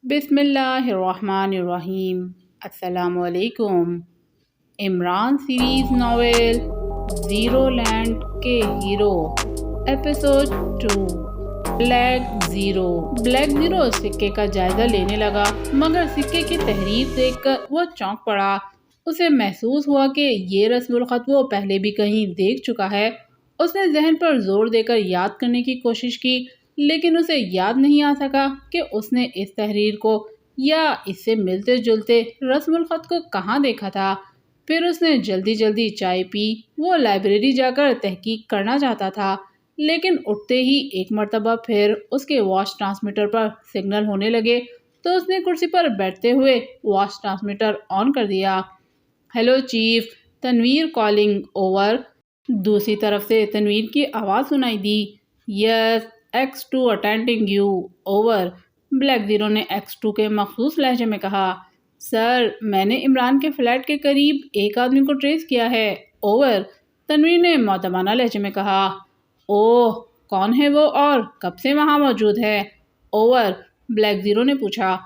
بسم اللہ الرحمن الرحیم۔ السلام علیکم۔ Imran series novel zero land کے ہیرو ایپیسوڈ 2 بلیک زیرو سکے کا جائزہ لینے لگا، مگر سکے کی تحریر دیکھ کر وہ چونک پڑا۔ اسے محسوس ہوا کہ یہ رسم الخط وہ پہلے بھی کہیں دیکھ چکا ہے۔ اس نے ذہن پر زور دے کر یاد کرنے کی کوشش کی، لیکن اسے یاد نہیں آ سکا کہ اس نے اس تحریر کو یا اس سے ملتے جلتے رسم الخط کو کہاں دیکھا تھا۔ پھر اس نے جلدی چائے پی۔ وہ لائبریری جا کر تحقیق کرنا چاہتا تھا، لیکن اٹھتے ہی ایک مرتبہ پھر اس کے واچ ٹرانسمیٹر پر سگنل ہونے لگے تو اس نے کرسی پر بیٹھتے ہوئے واچ ٹرانسمیٹر آن کر دیا۔ Hello chief, Tanveer calling, over. دوسری طرف سے تنویر کی آواز سنائی دی۔ یس، X2 attending you, over. Black zero نے X2 کے مخصوص لہجے میں کہا۔ سر، میں نے عمران کے فلیٹ کے قریب ایک آدمی کو ٹریس کیا ہے، اوور۔ تنویر نے مؤدبانہ لہجے میں کہا۔ اوہ، کون ہے وہ اور کب سے وہاں موجود ہے، اوور۔ بلیک زیرو نے پوچھا۔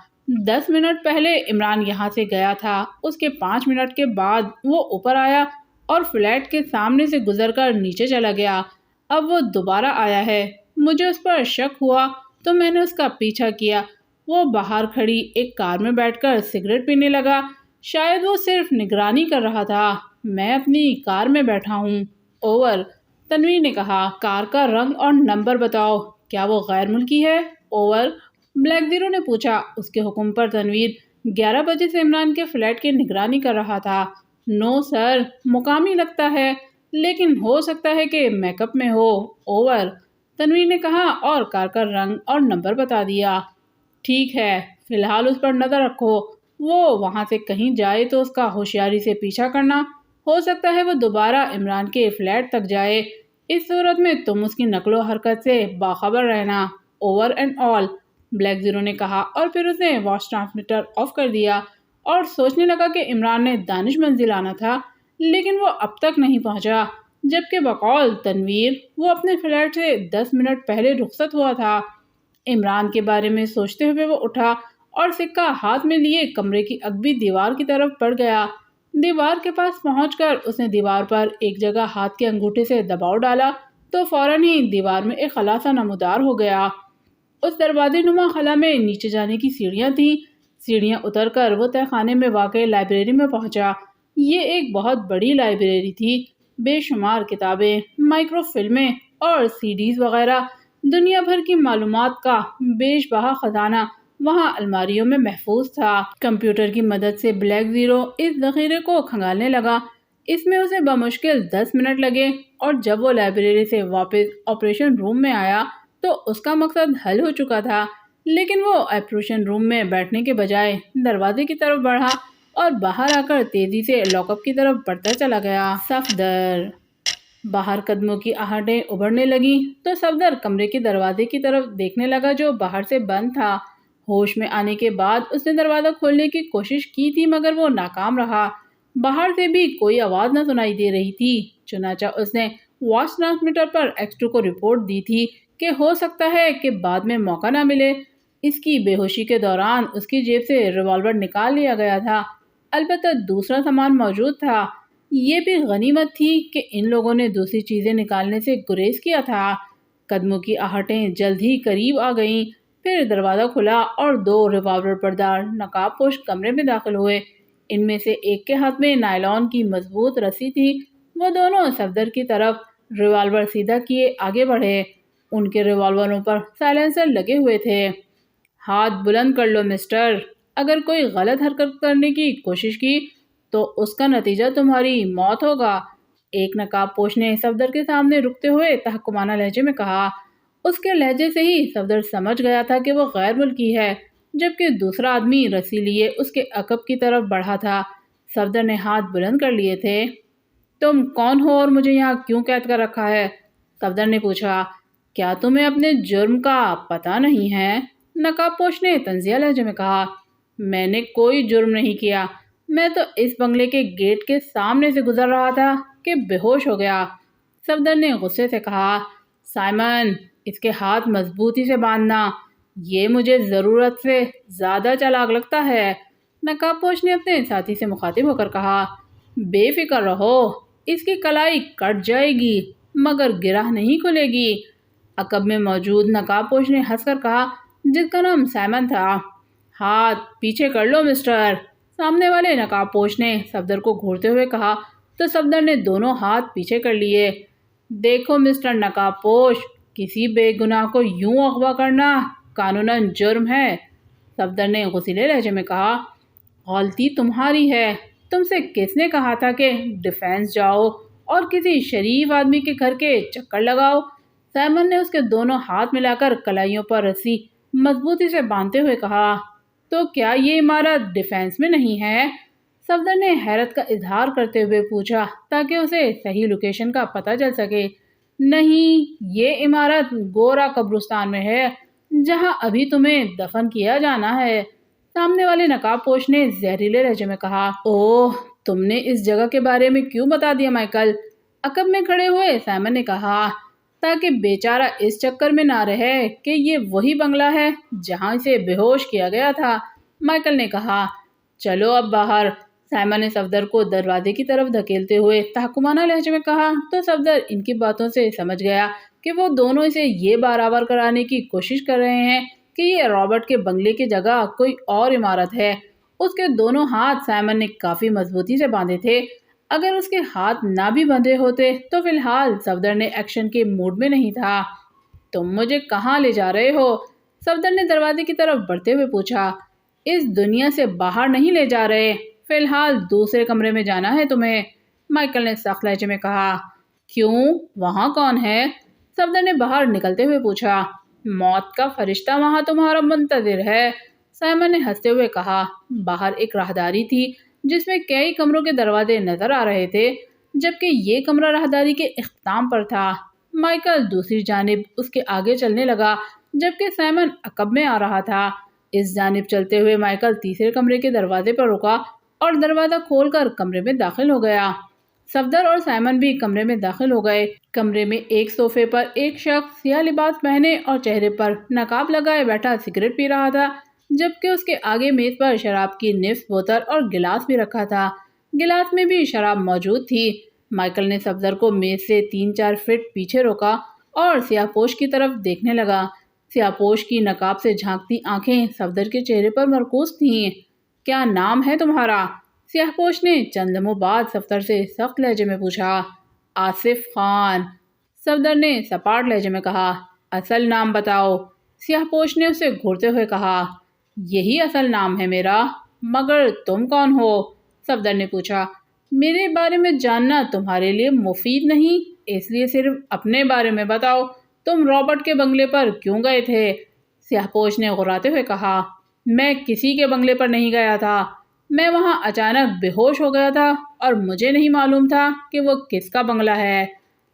10 منٹ پہلے عمران یہاں سے گیا تھا، اس کے 5 منٹ کے بعد وہ اوپر آیا اور فلیٹ کے سامنے سے گزر کر نیچے چلا گیا۔ اب وہ دوبارہ آیا ہے۔ مجھے اس پر شک ہوا تو میں نے اس کا پیچھا کیا۔ وہ باہر کھڑی ایک کار میں بیٹھ کر سگریٹ پینے لگا۔ شاید وہ صرف نگرانی کر رہا تھا۔ میں اپنی کار میں بیٹھا ہوں، اوور۔ تنویر نے کہا۔ کار کا رنگ اور نمبر بتاؤ، کیا وہ غیر ملکی ہے، اوور۔ بلیک زیرو نے پوچھا۔ اس کے حکم پر تنویر 11 بجے سے عمران کے فلیٹ کی نگرانی کر رہا تھا۔ نو سر، مقامی لگتا ہے، لیکن ہو سکتا ہے کہ میک اپ میں ہو، اوور۔ تنویر نے کہا اور کار کا رنگ اور نمبر بتا دیا۔ ٹھیک ہے، فی الحال اس پر نظر رکھو۔ وہ وہاں سے کہیں جائے تو اس کا ہوشیاری سے پیچھا کرنا، ہو سکتا ہے وہ دوبارہ عمران کے فلیٹ تک جائے۔ اس صورت میں تم اس کی نقل و حرکت سے باخبر رہنا، over and all, black zero نے کہا، اور پھر اس نے واچ ٹرانسمیٹر آف کر دیا اور سوچنے لگا کہ عمران نے دانش منزل آنا تھا، لیکن وہ اب تک نہیں پہنچا، جبکہ بقول تنویر وہ اپنے فلیٹ سے 10 منٹ پہلے رخصت ہوا تھا۔ عمران کے بارے میں سوچتے ہوئے وہ اٹھا اور سکہ ہاتھ میں لیے کمرے کی اگبی دیوار کی طرف بڑھ گیا۔ دیوار کے پاس پہنچ کر اس نے دیوار پر ایک جگہ ہاتھ کے انگوٹھے سے دباؤ ڈالا تو فوراً ہی دیوار میں ایک خلا سا نمودار ہو گیا۔ اس دروازے نما خلا میں نیچے جانے کی سیڑھیاں تھیں۔ سیڑھیاں اتر کر وہ تہہ خانے میں واقع لائبریری میں پہنچا۔ یہ ایک بہت بڑی لائبریری تھی۔ بے شمار کتابیں، مائکرو فلمیں اور CDs وغیرہ، دنیا بھر کی معلومات کا بیش بہا خزانہ وہاں الماریوں میں محفوظ تھا۔ کمپیوٹر کی مدد سے بلیک زیرو اس ذخیرے کو کھنگالنے لگا۔ اس میں اسے بمشکل 10 منٹ لگے اور جب وہ لائبریری سے واپس آپریشن روم میں آیا تو اس کا مقصد حل ہو چکا تھا، لیکن وہ آپریشن روم میں بیٹھنے کے بجائے دروازے کی طرف بڑھا اور باہر آ کر تیزی سے لاک اپ کی طرف بڑھتا چلا گیا۔ صفدر۔ باہر قدموں کی آہٹیں ابھرنے لگیں تو صفدر کمرے کے دروازے کی طرف دیکھنے لگا جو باہر سے بند تھا۔ ہوش میں آنے کے بعد اس نے دروازہ کھولنے کی کوشش کی تھی مگر وہ ناکام رہا۔ باہر سے بھی کوئی آواز نہ سنائی دے رہی تھی، چنانچہ اس نے واچ ٹرانسمیٹر پر X2 کو رپورٹ دی تھی کہ ہو سکتا ہے کہ بعد میں موقع نہ ملے۔ اس کی بے ہوشی کے دوران اس کی جیب سے ریوالور نکال لیا گیا تھا، البتہ دوسرا سامان موجود تھا۔ یہ بھی غنیمت تھی کہ ان لوگوں نے دوسری چیزیں نکالنے سے گریز کیا تھا۔ قدموں کی آہٹیں جلد ہی قریب آ گئیں، پھر دروازہ کھلا اور 2 ریوالور بردار نقاب پوش کمرے میں داخل ہوئے۔ ان میں سے ایک کے ہاتھ میں نائلون کی مضبوط رسی تھی۔ وہ دونوں صفدر کی طرف ریوالور سیدھا کیے آگے بڑھے۔ ان کے ریوالوروں پر سائلنسر لگے ہوئے تھے۔ ہاتھ بلند کر لو مسٹر، اگر کوئی غلط حرکت کرنے کی کوشش کی تو اس کا نتیجہ تمہاری موت ہوگا، ایک نقاب پوش نے صفدر کے سامنے رکتے ہوئے تحکمانہ لہجے میں کہا۔ اس کے لہجے سے ہی صفدر سمجھ گیا تھا کہ وہ غیر ملکی ہے، جبکہ دوسرا آدمی رسی لیے اس کے عقب کی طرف بڑھا تھا۔ صفدر نے ہاتھ بلند کر لیے تھے۔ تم کون ہو اور مجھے یہاں کیوں قید کر رکھا ہے، صفدر نے پوچھا۔ کیا تمہیں اپنے جرم کا پتہ نہیں ہے، نقاب پوش نے طنزیہ لہجے میں کہا۔ میں نے کوئی جرم نہیں کیا، میں تو اس بنگلے کے گیٹ کے سامنے سے گزر رہا تھا کہ بے ہوش ہو گیا، صفدر نے غصے سے کہا۔ سائمن، اس کے ہاتھ مضبوطی سے باندھنا، یہ مجھے ضرورت سے زیادہ چالاک لگتا ہے۔ نقاب پوش نے اپنے ساتھی سے مخاطب ہو کر کہا، بے فکر رہو، اس کی کلائی کٹ جائے گی مگر گرہ نہیں کھلے گی۔ عقب میں موجود نقاب پوش نے ہنس کر کہا، جس کا نام سائمن تھا، ہاتھ پیچھے کر لو مسٹر۔ سامنے والے نقاب پوش نے صفدر کو گھورتے ہوئے کہا تو صفدر نے دونوں ہاتھ پیچھے کر لیے۔ دیکھو مسٹر نقاب پوش، کسی بے گناہ کو یوں اغوا کرنا قانوناً جرم ہے۔ صفدر نے غصیلے لہجے میں کہا، غلطی تمہاری ہے، تم سے کس نے کہا تھا کہ ڈیفینس جاؤ اور کسی شریف آدمی کے گھر کے چکر لگاؤ؟ سائمن نے اس کے دونوں ہاتھ ملا کر کلائیوں پر رسی مضبوطی سے باندھتے ہوئے کہا، تو کیا یہ عمارت ڈیفینس میں نہیں ہے؟ صفدر نے حیرت کا اظہار کرتے ہوئے پوچھا تاکہ اسے صحیح لوکیشن کا پتہ چل سکے۔ نہیں، یہ عمارت گورا قبرستان میں ہے جہاں ابھی تمہیں دفن کیا جانا ہے۔ سامنے والے نقاب پوش نے زہریلے لہجے میں کہا، اوہ، تم نے اس جگہ کے بارے میں کیوں بتا دیا مائیکل؟ عقب میں کھڑے ہوئے سائمن نے کہا، تاکہ بیچارہ اس چکر میں نہ رہے کہ یہ وہی بنگلہ ہے جہاں اسے بے ہوش کیا گیا تھا۔ مائیکل نے کہا، چلو اب باہر۔ سائمن نے صفدر کو دروازے کی طرف دھکیلتے ہوئے تحکمانہ لہجے میں کہا تو صفدر ان کی باتوں سے سمجھ گیا کہ وہ دونوں اسے یہ بارآور کرانے کی کوشش کر رہے ہیں کہ یہ رابرٹ کے بنگلے کی جگہ کوئی اور عمارت ہے۔ اس کے دونوں ہاتھ سائمن نے کافی مضبوطی سے باندھے تھے۔ اگر اس کے ہاتھ نہ بھی بندھے ہوتے تو فی الحال صفدر نے ایکشن کے موڈ میں نہیں تھا۔ تم مجھے کہاں لے جا رہے ہو؟ صفدر نے دروازے کی طرف بڑھتے ہوئے پوچھا۔ اس دنیا سے باہر نہیں لے جا رہے، فی الحال دوسرے کمرے میں جانا ہے تمہیں، مائیکل نے سخت لہجے میں کہا۔ کیوں؟ وہاں کون ہے؟ صفدر نے باہر نکلتے ہوئے پوچھا۔ موت کا فرشتہ وہاں تمہارا منتظر ہے، سائمن نے ہنستے ہوئے کہا۔ باہر ایک راہداری تھی جس میں کئی کمروں کے دروازے نظر آ رہے تھے، جبکہ یہ کمرہ راہداری کے اختتام پر تھا۔ مائیکل دوسری جانب اس کے آگے چلنے لگا جبکہ سائمن عقب میں آ رہا تھا۔ اس جانب چلتے ہوئے مائیکل تیسرے کمرے کے دروازے پر رکا اور دروازہ کھول کر کمرے میں داخل ہو گیا۔ صفدر اور سائمن بھی کمرے میں داخل ہو گئے۔ کمرے میں ایک صوفے پر ایک شخص سیاہ لباس پہنے اور چہرے پر نقاب لگائے بیٹھا سگریٹ پی رہا تھا، جبکہ اس کے آگے میز پر شراب کی نصف بوتل اور گلاس بھی رکھا تھا۔ گلاس میں بھی شراب موجود تھی۔ مائیکل نے صفدر کو میز سے 3-4 فٹ پیچھے روکا اور سیاہ پوش کی طرف دیکھنے لگا۔ سیاہ پوش کی نقاب سے جھانکتی آنکھیں صفدر کے چہرے پر مرکوز تھیں۔ کیا نام ہے تمہارا؟ سیاہ پوش نے چند لمحوں بعد صفدر سے سخت لہجے میں پوچھا۔ آصف خان، صفدر نے سپاٹ لہجے میں کہا۔ اصل نام بتاؤ، سیاہ پوش نے اسے گھورتے ہوئے کہا۔ یہی اصل نام ہے میرا، مگر تم کون ہو؟ صفدر نے پوچھا۔ میرے بارے میں جاننا تمہارے لیے مفید نہیں، اس لیے صرف اپنے بارے میں بتاؤ، تم رابرٹ کے بنگلے پر کیوں گئے تھے؟ سیاہ پوش نے غراتے ہوئے کہا، میں کسی کے بنگلے پر نہیں گیا تھا، میں وہاں اچانک بے ہوش ہو گیا تھا اور مجھے نہیں معلوم تھا کہ وہ کس کا بنگلہ ہے۔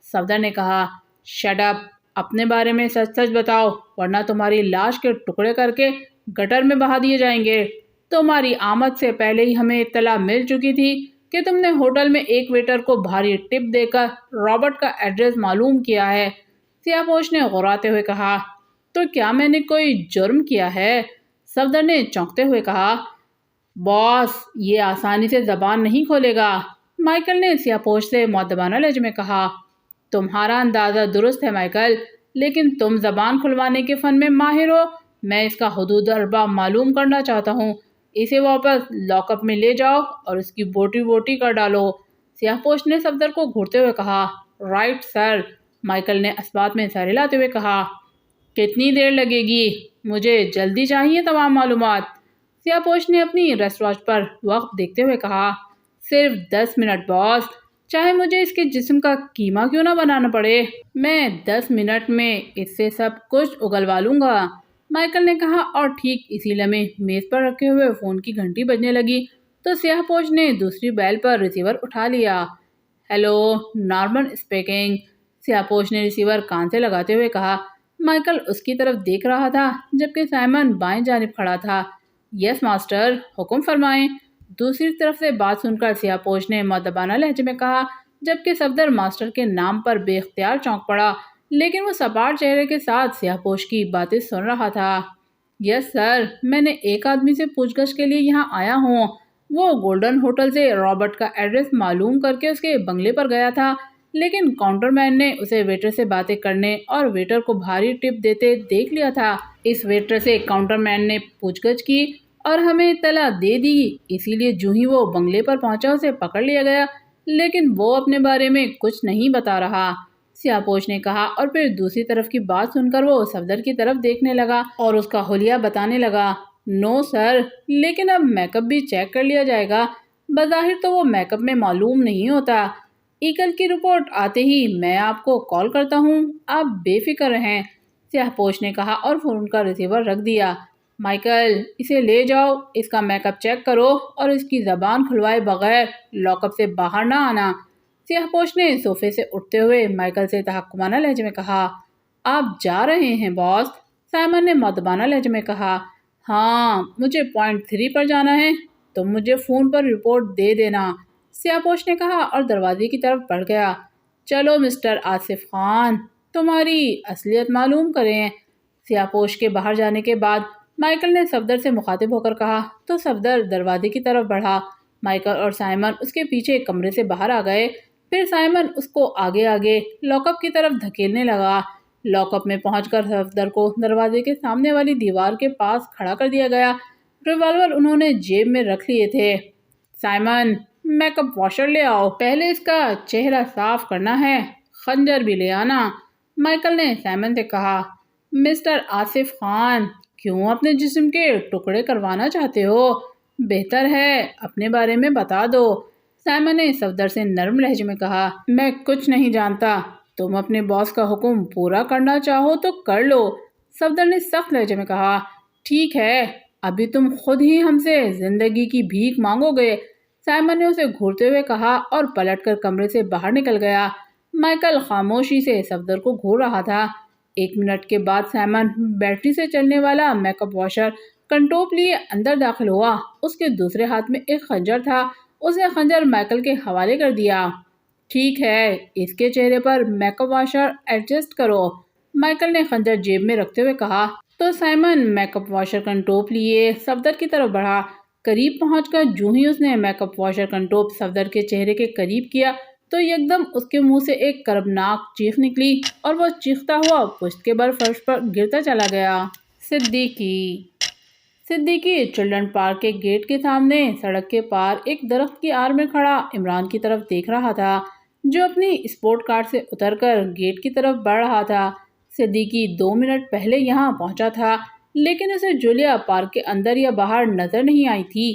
صفدر نے کہا، شٹ اپ، اپنے بارے میں سچ سچ بتاؤ ورنہ تمہاری لاش کے ٹکڑے کر کے گٹر میں بہا دیے جائیں گے۔ تمہاری آمد سے پہلے ہی ہمیں اطلاع مل چکی تھی کہ تم نے ہوٹل میں ایک ویٹر کو بھاری ٹپ دے کر رابرٹ کا ایڈریس معلوم کیا ہے۔ سیاہ پوش نے غراتے ہوئے کہا، تو کیا میں نے کوئی جرم کیا ہے؟ صفدر نے چونکتے ہوئے کہا، باس یہ آسانی سے زبان نہیں کھولے گا۔ مائیکل نے سیاہ پوش سے مؤدبانہ لہجے میں کہا، تمہارا اندازہ درست ہے مائیکل، لیکن تم زبان کھلوانے کے فن میں ماہر ہو، میں اس کا حدود اربا معلوم کرنا چاہتا ہوں۔ اسے واپس لاک اپ میں لے جاؤ اور اس کی بوٹی بوٹی کر ڈالو۔ سیاہ پوش نے صفدر کو گھورتے ہوئے کہا، رائٹ سر۔ مائیکل نے اسبات میں سر ہلاتے ہوئے کہا، کتنی دیر لگے گی؟ مجھے جلدی چاہیے تمام معلومات۔ سیاہ پوش نے اپنی ریسٹ واچ پر وقت دیکھتے ہوئے کہا، صرف 10 منٹ باس، چاہے مجھے اس کے جسم کا قیمہ کیوں نہ بنانا پڑے، میں 10 منٹ میں اس سے سب کچھ اگلوا لوں گا۔ مائیکل نے کہا اور ٹھیک اسی لمحے میز پر رکھے ہوئے فون کی گھنٹی بجنے لگی تو سیاہ پوش نے دوسری بیل پر ریسیور اٹھا لیا۔ ہیلو، نارمن اسپیکنگ، سیاہ پوش نے ریسیور کان سے لگاتے ہوئے کہا۔ مائیکل اس کی طرف دیکھ رہا تھا جبکہ سائمن بائیں جانب کھڑا تھا۔ یس ماسٹر، حکم فرمائیں، دوسری طرف سے بات سن کر سیاہ پوش نے مؤدبانہ لہجے میں کہا، جبکہ صفدر ماسٹر کے نام پر بے اختیار چونک پڑا، لیکن وہ سپاٹ چہرے کے ساتھ سیاہ پوش کی باتیں سن رہا تھا۔ یس سر، میں نے ایک آدمی سے پوچھ گچھ کے لیے یہاں آیا ہوں۔ وہ گولڈن ہوٹل سے رابرٹ کا ایڈریس معلوم کر کے اس کے بنگلے پر گیا تھا، لیکن کاؤنٹر مین نے اسے ویٹر سے باتیں کرنے اور ویٹر کو بھاری ٹپ دیتے دیکھ لیا تھا۔ اس ویٹر سے کاؤنٹر مین نے پوچھ گچھ کی اور ہمیں اطلاع دے دی، اسی لیے جو ہی وہ بنگلے پر پہنچا اسے پکڑ لیا گیا، لیکن وہ اپنے بارے میں کچھ نہیں بتا رہا، سیاہ پوش نے کہا، اور پھر دوسری طرف کی بات سن کر وہ صفدر کی طرف دیکھنے لگا اور اس کا حلیہ بتانے لگا۔ نو سر، لیکن اب میک اپ بھی چیک کر لیا جائے گا۔ بظاہر تو وہ میک اپ میں معلوم نہیں ہوتا۔ ایگل کی رپورٹ آتے ہی میں آپ کو کال کرتا ہوں، آپ بے فکر رہیں، سیاہ پوش نے کہا اور فون کا ریسیور رکھ دیا۔ مائیکل، اسے لے جاؤ، اس کا میک اپ چیک کرو اور اس کی زبان کھلوائے بغیر لاک اپ سے باہر نہ آنا۔ سیاہ پوش نے صوفے سے اٹھتے ہوئے مائیکل سے تحکمانہ لہجے میں کہا۔ آپ جا رہے ہیں باس؟ سائمن نے مؤدبانہ لہجے میں کہا۔ ہاں، مجھے پوائنٹ 3 پر جانا ہے، تم مجھے فون پر رپورٹ دے دینا، سیاہ پوش نے کہا اور دروازے کی طرف بڑھ گیا۔ چلو مسٹر آصف خان، تمہاری اصلیت معلوم کریں۔ سیاہ پوش کے باہر جانے کے بعد مائیکل نے صفدر سے مخاطب ہو کر کہا تو صفدر دروازے کی طرف بڑھا۔ مائیکل اور سائمن اس کے پیچھے کمرے سے باہر آ گئے۔ پھر سائمن اس کو آگے آگے لاک اپ کی طرف دھکیلنے لگا۔ لاک اپ میں پہنچ کر صفدر کو دروازے کے سامنے والی دیوار کے پاس کھڑا کر دیا گیا۔ ریوالور انہوں نے جیب میں رکھ لیے تھے۔ سائمن، میک اپ واشر لے آؤ، پہلے اس کا چہرہ صاف کرنا ہے، خنجر بھی لے آنا، مائیکل نے سائمن سے کہا۔ مسٹر آصف خان، کیوں اپنے جسم کے ٹکڑے کروانا چاہتے ہو؟ بہتر ہے اپنے بارے میں بتا دو، سائمن نے صفدر سے نرم لہجے میں کہا۔ میں کچھ نہیں جانتا، تم اپنے باس کا حکم پورا کرنا چاہو تو کر لو، صفدر نے سخت لہجے میں کہا۔ ٹھیک ہے، ابھی تم خود ہی ہم سے زندگی کی بھیک مانگو گے، سائمن نے اسے گھورتے ہوئے کہا اور پلٹ کر کمرے سے باہر نکل گیا۔ مائیکل خاموشی سے صفدر کو گھور رہا تھا۔ 1 منٹ کے بعد سائمن بیٹری سے چلنے والا میک اپ واشر کنٹوپ لیے اندر داخل ہوا۔ اس کے دوسرے ہاتھ میں ایک خنجر تھا۔ اس نے خنجر مائیکل کے حوالے کر دیا۔ ٹھیک ہے، اس کے چہرے پر میک اپ واشر ایڈجسٹ کرو، مائیکل نے خنجر جیب میں رکھتے ہوئے کہا۔ تو سائمن میک اپ واشر کنٹوپ لیے صفدر کی طرف بڑھا۔ قریب پہنچ کر جو ہی اس نے میک اپ واشر کنٹوپ صفدر کے چہرے کے قریب کیا تو یکدم اس کے منہ سے ایک کربناک چیخ نکلی اور وہ چیختا ہوا پشت کے بل فرش پر گرتا چلا گیا۔ صدیقی چلڈرن پارک کے گیٹ کے سامنے سڑک کے پار ایک درخت کی آڑ میں کھڑا عمران کی طرف دیکھ رہا تھا، جو اپنی اسپورٹ کار سے اتر کر گیٹ کی طرف بڑھ رہا تھا۔ صدیقی 2 منٹ پہلے یہاں پہنچا تھا، لیکن اسے جولیا پارک کے اندر یا باہر نظر نہیں آئی تھی،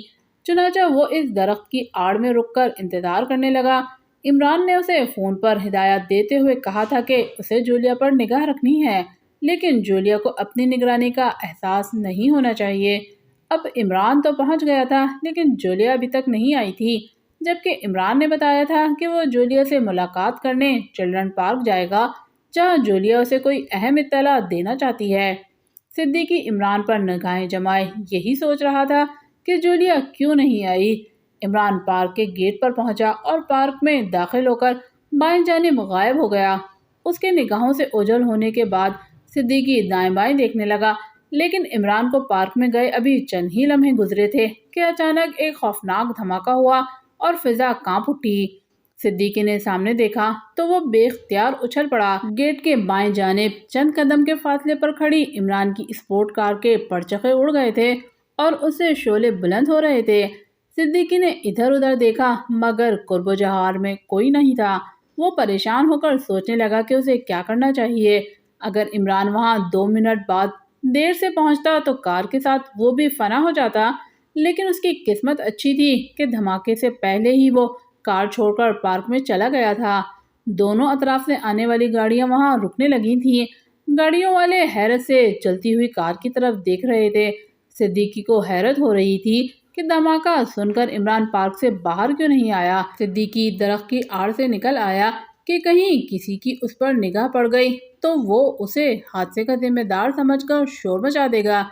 چنانچہ وہ اس درخت کی آڑ میں رک کر انتظار کرنے لگا۔ عمران نے اسے فون پر ہدایات دیتے ہوئے کہا تھا کہ اسے جولیا پر نگاہ رکھنی ہے، لیکن جولیا کو اپنی نگرانی کا احساس نہیں ہونا چاہیے۔ اب عمران تو پہنچ گیا تھا، لیکن جولیا ابھی تک نہیں آئی تھی، جبکہ عمران نے بتایا تھا کہ وہ جولیا سے ملاقات کرنے چلڈرن پارک جائے گا، جہاں جولیا اسے کوئی اہم اطلاع دینا چاہتی ہے۔ صدیقی عمران پر نگاہیں جمائے یہی سوچ رہا تھا کہ جولیا کیوں نہیں آئی۔ عمران پارک کے گیٹ پر پہنچا اور پارک میں داخل ہو کر بائیں جانب غائب ہو گیا۔ اس کے نگاہوں سے اوجھل ہونے کے بعد صدیقی دائیں بائیں دیکھنے لگا، لیکن عمران کو پارک میں گئے ابھی چند ہی لمحے گزرے تھے کہ اچانک ایک خوفناک دھماکہ ہوا اور فضا کانپ اٹھی۔ صدیقی نے سامنے دیکھا تو وہ بے اختیار اچھل پڑا۔ گیٹ کے بائیں جانب چند قدم کے فاصلے پر کھڑی عمران کی اسپورٹ کار کے پرچخے اڑ گئے تھے اور اس سے شعلے بلند ہو رہے تھے۔ صدیقی نے ادھر ادھر دیکھا مگر قرب و جوار میں کوئی نہیں تھا۔ وہ پریشان ہو کر سوچنے لگا کہ اسے کیا کرنا چاہیے۔ اگر عمران وہاں 2 منٹ بعد دیر سے پہنچتا تو کار کے ساتھ وہ بھی فنا ہو جاتا، لیکن اس کی قسمت اچھی تھی کہ دھماکے سے پہلے ہی وہ کار چھوڑ کر پارک میں چلا گیا تھا۔ دونوں اطراف سے آنے والی گاڑیاں وہاں رکنے لگی تھیں۔ گاڑیوں والے حیرت سے چلتی ہوئی کار کی طرف دیکھ رہے تھے۔ صدیقی کو حیرت ہو رہی تھی کہ دھماکہ سن کر عمران پارک سے باہر کیوں نہیں آیا۔ صدیقی درخت کی آڑ سے نکل آیا کہ کہیں کسی کی اس پر نگاہ پڑ گئی تو وہ اسے حادثے کا ذمہ دار سمجھ کر شور مچا دے گا۔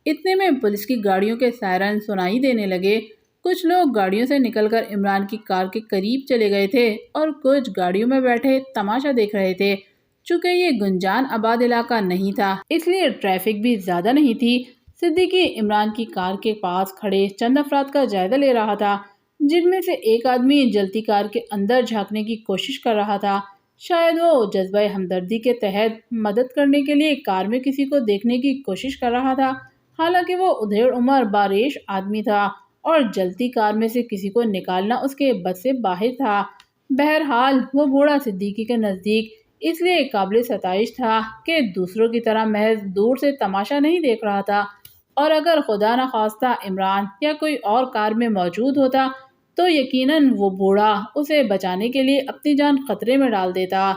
اتنے میں پولیس کی گاڑیوں کے سائرن سنائی دینے لگے۔ کچھ لوگ گاڑیوں سے نکل کر عمران کی کار کے قریب چلے گئے تھے اور کچھ گاڑیوں میں بیٹھے تماشا دیکھ رہے تھے۔ چونکہ یہ گنجان آباد علاقہ نہیں تھا، اس لیے ٹریفک بھی زیادہ نہیں تھی۔ صدیقی عمران کی کار کے پاس کھڑے چند افراد کا جائزہ لے رہا تھا، جن میں سے ایک آدمی جلتی کار کے اندر جھانکنے کی کوشش کر رہا تھا۔ شاید وہ جذبہ ہمدردی کے تحت مدد کرنے کے لیے کار میں کسی کو دیکھنے کی کوشش کر رہا تھا، حالانکہ وہ ادھیڑ عمر باریش آدمی تھا اور جلتی کار میں سے کسی کو نکالنا اس کے بس سے باہر تھا۔ بہرحال وہ بوڑھا صدیقی کے نزدیک اس لیے قابل ستائش تھا کہ دوسروں کی طرح محض دور سے تماشا نہیں دیکھ رہا تھا، اور اگر خدا نخواستہ عمران یا کوئی اور کار میں موجود ہوتا تو یقیناً وہ بوڑھا اسے بچانے کے لیے اپنی جان خطرے میں ڈال دیتا۔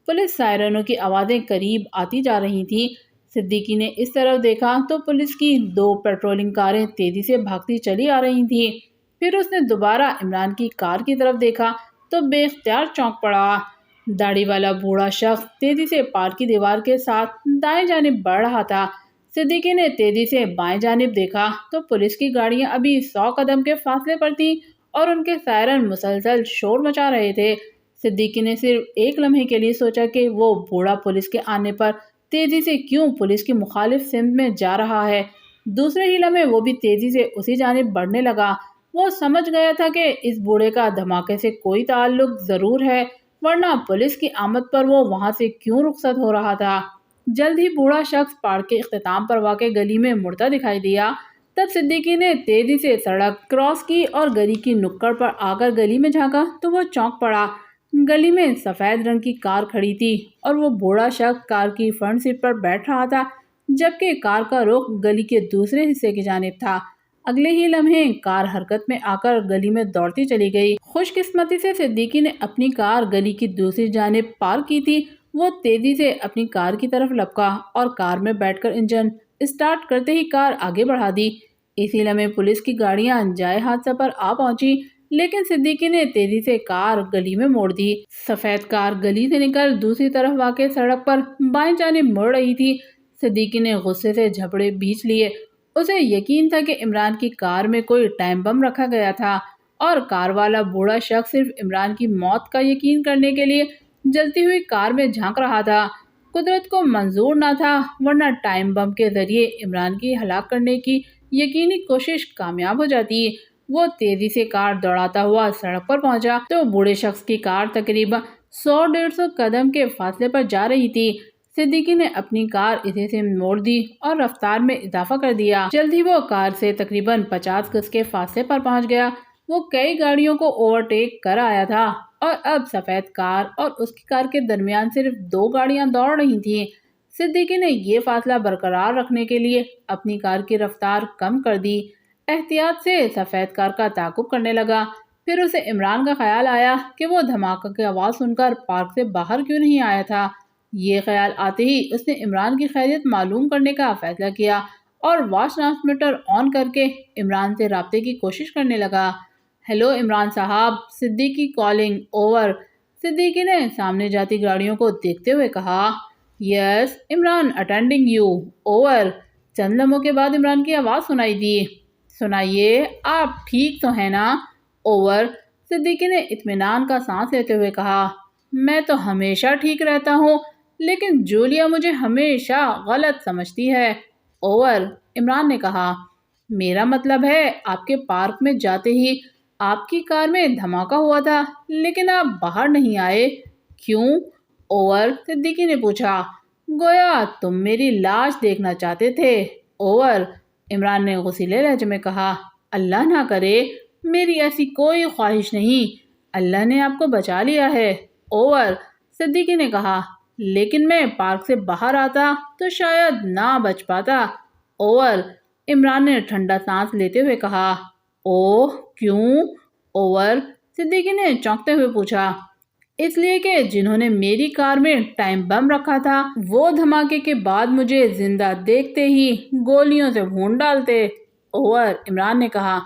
پولیس سائرنوں کی آوازیں قریب آتی جا رہی تھیں۔ صدیقی نے اس طرف دیکھا تو پولیس کی 2 پیٹرولنگ کاریں تیزی سے بھاگتی چلی آ رہی تھیں۔ پھر اس نے دوبارہ عمران کی کار کی طرف دیکھا تو بے اختیار چونک پڑا۔ داڑھی والا بوڑھا شخص تیزی سے پارک کی دیوار کے ساتھ دائیں جانب بڑھ رہا تھا۔ صدیقی نے تیزی سے بائیں جانب دیکھا تو پولیس کی گاڑیاں ابھی 100 قدم کے فاصلے پر تھیں اور ان کے سائرن مسلسل شور مچا رہے تھے۔ صدیقی نے صرف ایک لمحے کے لیے سوچا کہ وہ بوڑھا پولیس کے آنے پر تیزی سے کیوں پولیس کی مخالف سمت میں جا رہا ہے۔ دوسرے ہی لمحے وہ بھی تیزی سے اسی جانب بڑھنے لگا۔ وہ سمجھ گیا تھا کہ اس بوڑھے کا دھماکے سے کوئی تعلق ضرور ہے، ورنہ پولیس کی آمد پر وہ وہاں سے کیوں رخصت ہو رہا تھا۔ جلد ہی بوڑھا شخص پارک کے اختتام پر واقع گلی میں مڑتا دکھائی دیا۔ تب صدیقی نے تیزی سے سڑک کراس کی اور گلی کی نکڑ پر آ کر گلی میں جھانکا تو وہ چونک پڑا۔ گلی میں سفید رنگ کی کار کھڑی تھی اور وہ بوڑھا شخص کار کی فرنٹ سیٹ پر بیٹھ رہا تھا، جبکہ کار کا رخ گلی کے دوسرے حصے کی جانب تھا۔ اگلے ہی لمحے کار حرکت میں آ کر گلی میں دوڑتی چلی گئی۔ خوش قسمتی سے صدیقی نے اپنی کار گلی کی دوسری جانب پارک کی تھی۔ وہ تیزی سے اپنی کار کی طرف لپکا اور کار میں بیٹھ کر انجن اسٹارٹ کرتے ہی کار آگے بڑھا دی۔ اسی لمحے پولیس کی گاڑیاں جائے حادثہ پر آ پہنچی، لیکن صدیقی نے تیزی سے کار گلی میں موڑ دی۔ سفید کار گلی سے نکل دوسری طرف واقع سڑک پر بائیں جانب مڑ رہی تھی۔ صدیقی نے غصے سے جھپڑے بھیچ لیے۔ اسے یقین تھا کہ عمران کی کار میں کوئی ٹائم بم رکھا گیا تھا اور کار والا بوڑھا شخص صرف عمران کی موت کا یقین کرنے کے لیے جلتی ہوئی کار میں جھانک رہا تھا۔ قدرت کو منظور نہ تھا، ورنہ ٹائم بم کے ذریعے عمران کی ہلاک کرنے کی یقینی کوشش کامیاب ہو جاتی۔ وہ تیزی سے کار دوڑاتا ہوا سڑک پر پہنچا تو بوڑھے شخص کی کار تقریباً 100-150 قدم کے فاصلے پر جا رہی تھی۔ صدیقی نے اپنی کار اسی سے موڑ دی اور رفتار میں اضافہ کر دیا۔ جلد ہی وہ کار سے تقریباً 50 گز کے فاصلے پر پہنچ گیا۔ وہ کئی گاڑیوں کو اوورٹیک کر آیا تھا اور اب سفید کار اور اس کی کار کے درمیان صرف 2 گاڑیاں دوڑ رہی تھیں۔ صدیقی نے یہ فاصلہ برقرار رکھنے کے لیے اپنی کار کی رفتار کم کر دی۔ احتیاط سے سفید کار کا تعاقب کرنے لگا۔ پھر اسے عمران کا خیال آیا کہ وہ دھماکہ کی آواز سن کر پارک سے باہر کیوں نہیں آیا تھا۔ یہ خیال آتے ہی اس نے عمران کی خیریت معلوم کرنے کا فیصلہ کیا اور واچ ٹرانسمیٹر آن کر کے عمران سے رابطے کی کوشش کرنے لگا۔ ہیلو عمران صاحب، صدیقی کالنگ، اوور۔ صدیقی نے سامنے جاتی گاڑیوں کو دیکھتے ہوئے کہا۔ یس عمران، اٹینڈنگ یو، اوور۔ چند لمحوں کے بعد عمران کی آواز سنائی دی۔ سنائیے، آپ ٹھیک تو ہیں نا؟ اوور۔ صدیقی نے اطمینان کا سانس لیتے ہوئے کہا۔ میں تو ہمیشہ ٹھیک رہتا ہوں، لیکن جولیا مجھے ہمیشہ غلط سمجھتی ہے۔ اوور، عمران نے کہا۔ میرا مطلب ہے آپ کے پارک میں جاتے ہی آپ کی کار میں دھماکہ ہوا تھا، لیکن آپ باہر نہیں آئے، کیوں؟ اوور، صدیقی نے پوچھا۔ گویا تم میری لاش دیکھنا چاہتے تھے۔ اوور، عمران نے غصیلے لہجے میں کہا۔ اللہ نہ کرے، میری ایسی کوئی خواہش نہیں، اللہ نے آپ کو بچا لیا ہے۔ اوور، صدیقی نے کہا، لیکن میں پارک سے باہر آتا تو شاید نہ بچ پاتا۔ اوور، عمران نے ٹھنڈا سانس لیتے ہوئے کہا۔ اوہ کیوں؟ اوور، صدیقی نے چونکتے ہوئے پوچھا۔ اس لیے کہ جنہوں نے میری کار میں ٹائم بم رکھا تھا وہ دھماکے کے بعد مجھے زندہ دیکھتے ہی گولیوں سے بھون ڈالتے۔ اوور، عمران نے کہا۔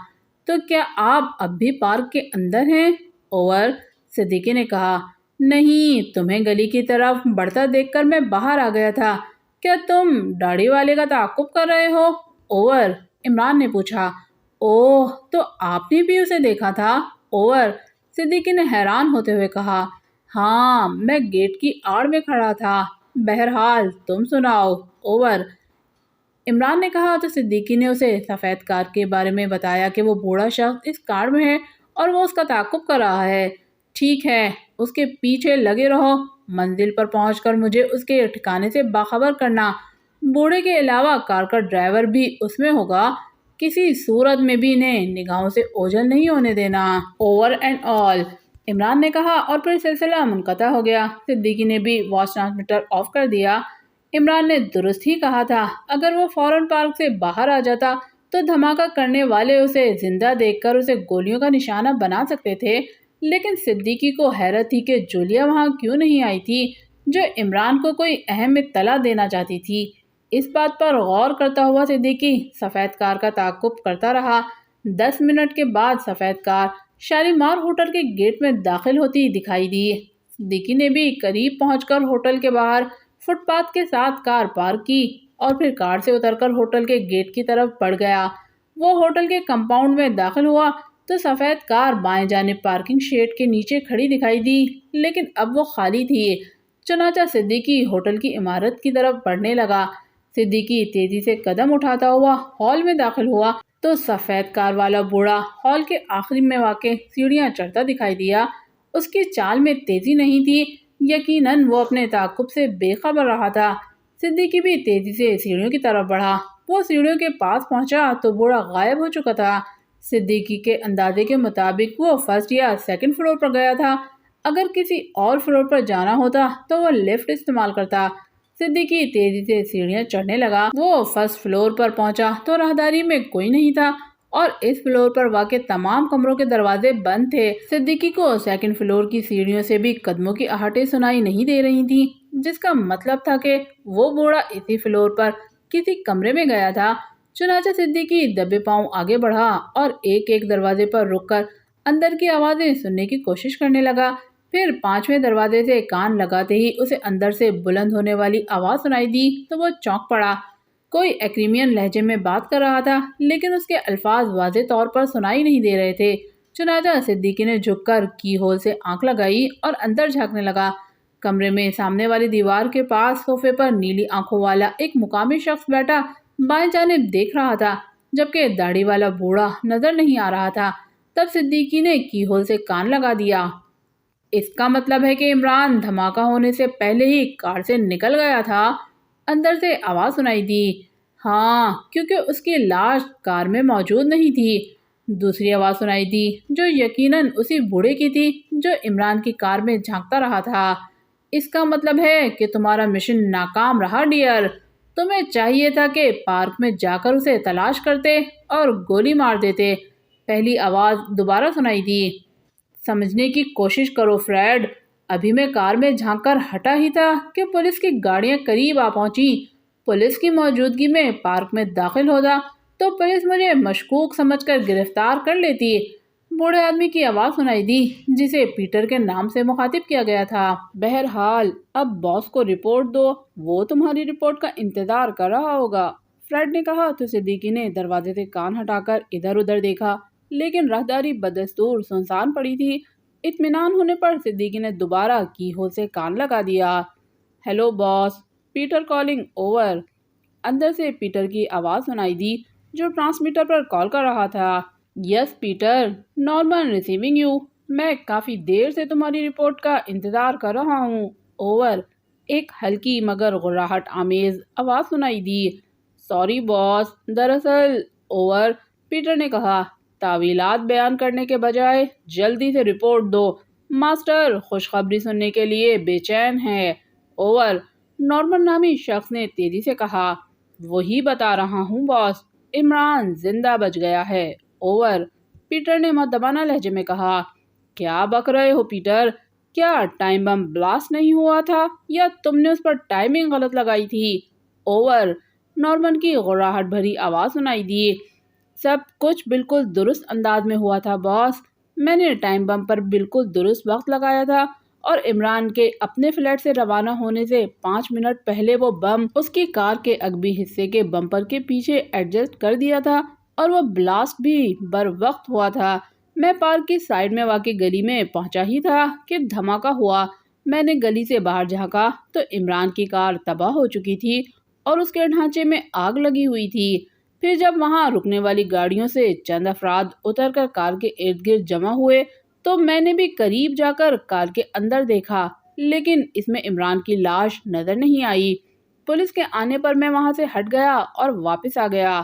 تو کیا آپ اب بھی پارک کے اندر ہیں؟ اوور، صدیقی نے کہا۔ نہیں، تمہیں گلی کی طرف بڑھتا دیکھ کر میں باہر آ گیا تھا۔ کیا تم داڑھی والے کا تعاقب کر رہے ہو؟ اوور، عمران نے پوچھا۔ اوہ، تو آپ نے بھی اسے دیکھا تھا؟ اوور، صدیقی نے حیران ہوتے ہوئے کہا۔ ہاں، میں گیٹ کی آڑ میں کھڑا تھا۔ بہرحال تم سناؤ۔ اوور، عمران نے کہا تو صدیقی نے اسے سفید کار کے بارے میں بتایا کہ وہ بوڑھا شخص اس کار میں ہے اور وہ اس کا تعاقب کر رہا ہے۔ ٹھیک ہے، اس کے پیچھے لگے رہو، منزل پر پہنچ کر مجھے اس کے ٹھکانے سے باخبر کرنا۔ بوڑھے کے علاوہ کار کا ڈرائیور بھی اس میں ہوگا، کسی صورت میں بھی انہیں نگاہوں سے اوجھل نہیں ہونے دینا۔ اوور اینڈ آل، عمران نے کہا اور پھر سلسلہ منقطع ہو گیا۔ صدیقی نے بھی واچ ٹرانسمیٹر آف کر دیا۔ عمران نے درست ہی کہا تھا، اگر وہ فوراً پارک سے باہر آ جاتا تو دھماکہ کرنے والے اسے زندہ دیکھ کر اسے گولیوں کا نشانہ بنا سکتے تھے، لیکن صدیقی کو حیرت تھی کہ جولیا وہاں کیوں نہیں آئی تھی، جو عمران کو کوئی اہم اطلاع دینا چاہتی تھی۔ اس بات پر غور کرتا ہوا صدیقی سفید کار کا تعاقب کرتا رہا۔ 10 منٹ کے بعد سفید کار شالیمار ہوٹل کے گیٹ میں داخل ہوتی دکھائی دی۔ صدیقی نے بھی قریب پہنچ کر ہوٹل کے باہر فٹ پاتھ کے ساتھ کار پارک کی اور پھر کار سے اتر کر ہوٹل کے گیٹ کی طرف بڑھ گیا۔ وہ ہوٹل کے کمپاؤنڈ میں داخل ہوا تو سفید کار بائیں جانب پارکنگ شیڈ کے نیچے کھڑی دکھائی دی، لیکن اب وہ خالی تھی۔ چنانچہ صدیقی ہوٹل کی عمارت کی طرف بڑھنے لگا۔ صدیقی تیزی سے قدم اٹھاتا ہوا ہال میں داخل ہوا تو سفید کار والا بوڑھا ہال کے آخری میں واقع سیڑھیاں چڑھتا دکھائی دیا۔ اس کی چال میں تیزی نہیں تھی، یقیناً وہ اپنے تعاقب سے بے خبر رہا تھا۔ صدیقی بھی تیزی سے سیڑھیوں کی طرف بڑھا۔ وہ سیڑھیوں کے پاس پہنچا تو بوڑھا غائب ہو چکا تھا۔ صدیقی کے اندازے کے مطابق وہ فرسٹ یا سیکنڈ فلور پر گیا تھا۔ اگر کسی اور فلور پر جانا ہوتا تو وہ لفٹ استعمال کرتا۔ صدیقی تیزی سے سیڑھیاں چڑھنے لگا۔ وہ فرسٹ فلور پر پہنچا تو راہداری میں کوئی نہیں تھا اور اس فلور پر واقع تمام کمروں کے دروازے بند تھے۔ صدیقی کو سیکنڈ فلور کی سیڑھیوں سے بھی قدموں کی آہٹیں سنائی نہیں دے رہی تھیں، جس کا مطلب تھا کہ وہ بوڑھا اسی فلور پر کسی کمرے میں گیا تھا۔ چنانچہ صدیقی دبے پاؤں آگے بڑھا اور ایک ایک دروازے پر رک کر اندر کی آوازیں سننے کی کوشش کرنے لگا۔ پھر 5ویں دروازے سے کان لگاتے ہی اسے اندر سے بلند ہونے والی آواز سنائی دی تو وہ چونک پڑا۔ کوئی ایکریمین لہجے میں بات کر رہا تھا، لیکن اس کے الفاظ واضح طور پر سنائی نہیں دے رہے تھے۔ چنانچہ صدیقی نے جھک کر کی ہول سے آنکھ لگائی اور اندر جھانکنے لگا۔ کمرے میں سامنے والی دیوار کے پاس صوفے پر نیلی آنکھوں والا ایک مقامی شخص بیٹھا بائیں جانب دیکھ رہا تھا، جبکہ داڑھی والا بوڑھا نظر نہیں آ رہا تھا۔ تب صدیقی نے کی ہول سے کان لگا دیا۔ اس کا مطلب ہے کہ عمران دھماکہ ہونے سے پہلے ہی کار سے نکل گیا تھا، اندر سے آواز سنائی دی۔ ہاں، کیونکہ اس کی لاش کار میں موجود نہیں تھی۔ دوسری آواز سنائی دی جو یقیناً اسی بوڑھے کی تھی جو عمران کی کار میں جھانکتا رہا تھا۔ اس کا مطلب ہے کہ تمہارا مشن ناکام رہا ڈیئر۔ تمہیں چاہیے تھا کہ پارک میں جا کر اسے تلاش کرتے اور گولی مار دیتے۔ پہلی آواز دوبارہ سنائی دی۔ سمجھنے کی کوشش کرو فریڈ، ابھی میں کار میں جھانک کر ہٹا ہی تھا کہ پولیس کی گاڑیاں قریب آ پہنچی۔ پولیس کی موجودگی میں پارک میں داخل ہوتا تو پولیس مجھے مشکوک سمجھ کر گرفتار کر لیتی۔ بوڑھے آدمی کی آواز سنائی دی جسے پیٹر کے نام سے مخاطب کیا گیا تھا۔ بہرحال اب باس کو رپورٹ دو، وہ تمہاری رپورٹ کا انتظار کر رہا ہوگا، فریڈ نے کہا تو صدیقی نے دروازے سے کان ہٹا کر ادھر ادھر دیکھا، لیکن راہداری بدستور سنسان پڑی تھی۔ اطمینان ہونے پر صدیقی نے دوبارہ کی ہول سے کان لگا دیا۔ ہیلو باس، پیٹر کالنگ، اوور۔ اندر سے پیٹر کی آواز سنائی دی جو ٹرانسمیٹر پر کال کر رہا تھا۔ یس پیٹر، نارمن ریسیونگ یو، میں کافی دیر سے تمہاری رپورٹ کا انتظار کر رہا ہوں، اوور۔ ایک ہلکی مگر غراہٹ آمیز آواز سنائی دی۔ سوری باس، دراصل، اوور، پیٹر نے کہا، تعویلات بیان کرنے کے بجائے جلدی سے رپورٹ دو، ماسٹر خوشخبری سننے کے لیے بے چین ہے، اوور۔ نارمن نامی شخص نے تیزی سے کہا، وہی بتا رہا ہوں باس، عمران زندہ بچ گیا ہے، اوور۔ پیٹر نے مؤدبانہ لہجے میں کہا، کیا بک رہے ہو پیٹر؟ کیا ٹائم بم بلاسٹ نہیں ہوا تھا یا تم نے اس پر ٹائمنگ غلط لگائی تھی، اوور۔ نارمن کی غراہٹ بھری آواز سنائی دی۔ سب کچھ بالکل درست انداز میں ہوا تھا باس، میں نے ٹائم بم پر بالکل درست وقت لگایا تھا اور عمران کے اپنے فلیٹ سے روانہ ہونے سے 5 منٹ پہلے وہ بم اس کی کار کے عقبی حصے کے بمپر کے پیچھے ایڈجسٹ کر دیا تھا اور وہ بلاسٹ بھی بر وقت ہوا تھا۔ میں پارک کی سائیڈ میں واقع گلی میں پہنچا ہی تھا کہ دھماکہ ہوا۔ میں نے گلی سے باہر جھانکا تو عمران کی کار تباہ ہو چکی تھی اور اس کے ڈھانچے میں آگ لگی ہوئی تھی۔ پھر جب وہاں رکنے والی گاڑیوں سے چند افراد اتر کر کار کے ارد گرد جمع ہوئے تو میں نے بھی قریب جا کر کار کے اندر دیکھا، لیکن اس میں عمران کی لاش نظر نہیں آئی۔ پولیس کے آنے پر میں وہاں سے ہٹ گیا اور واپس آ گیا۔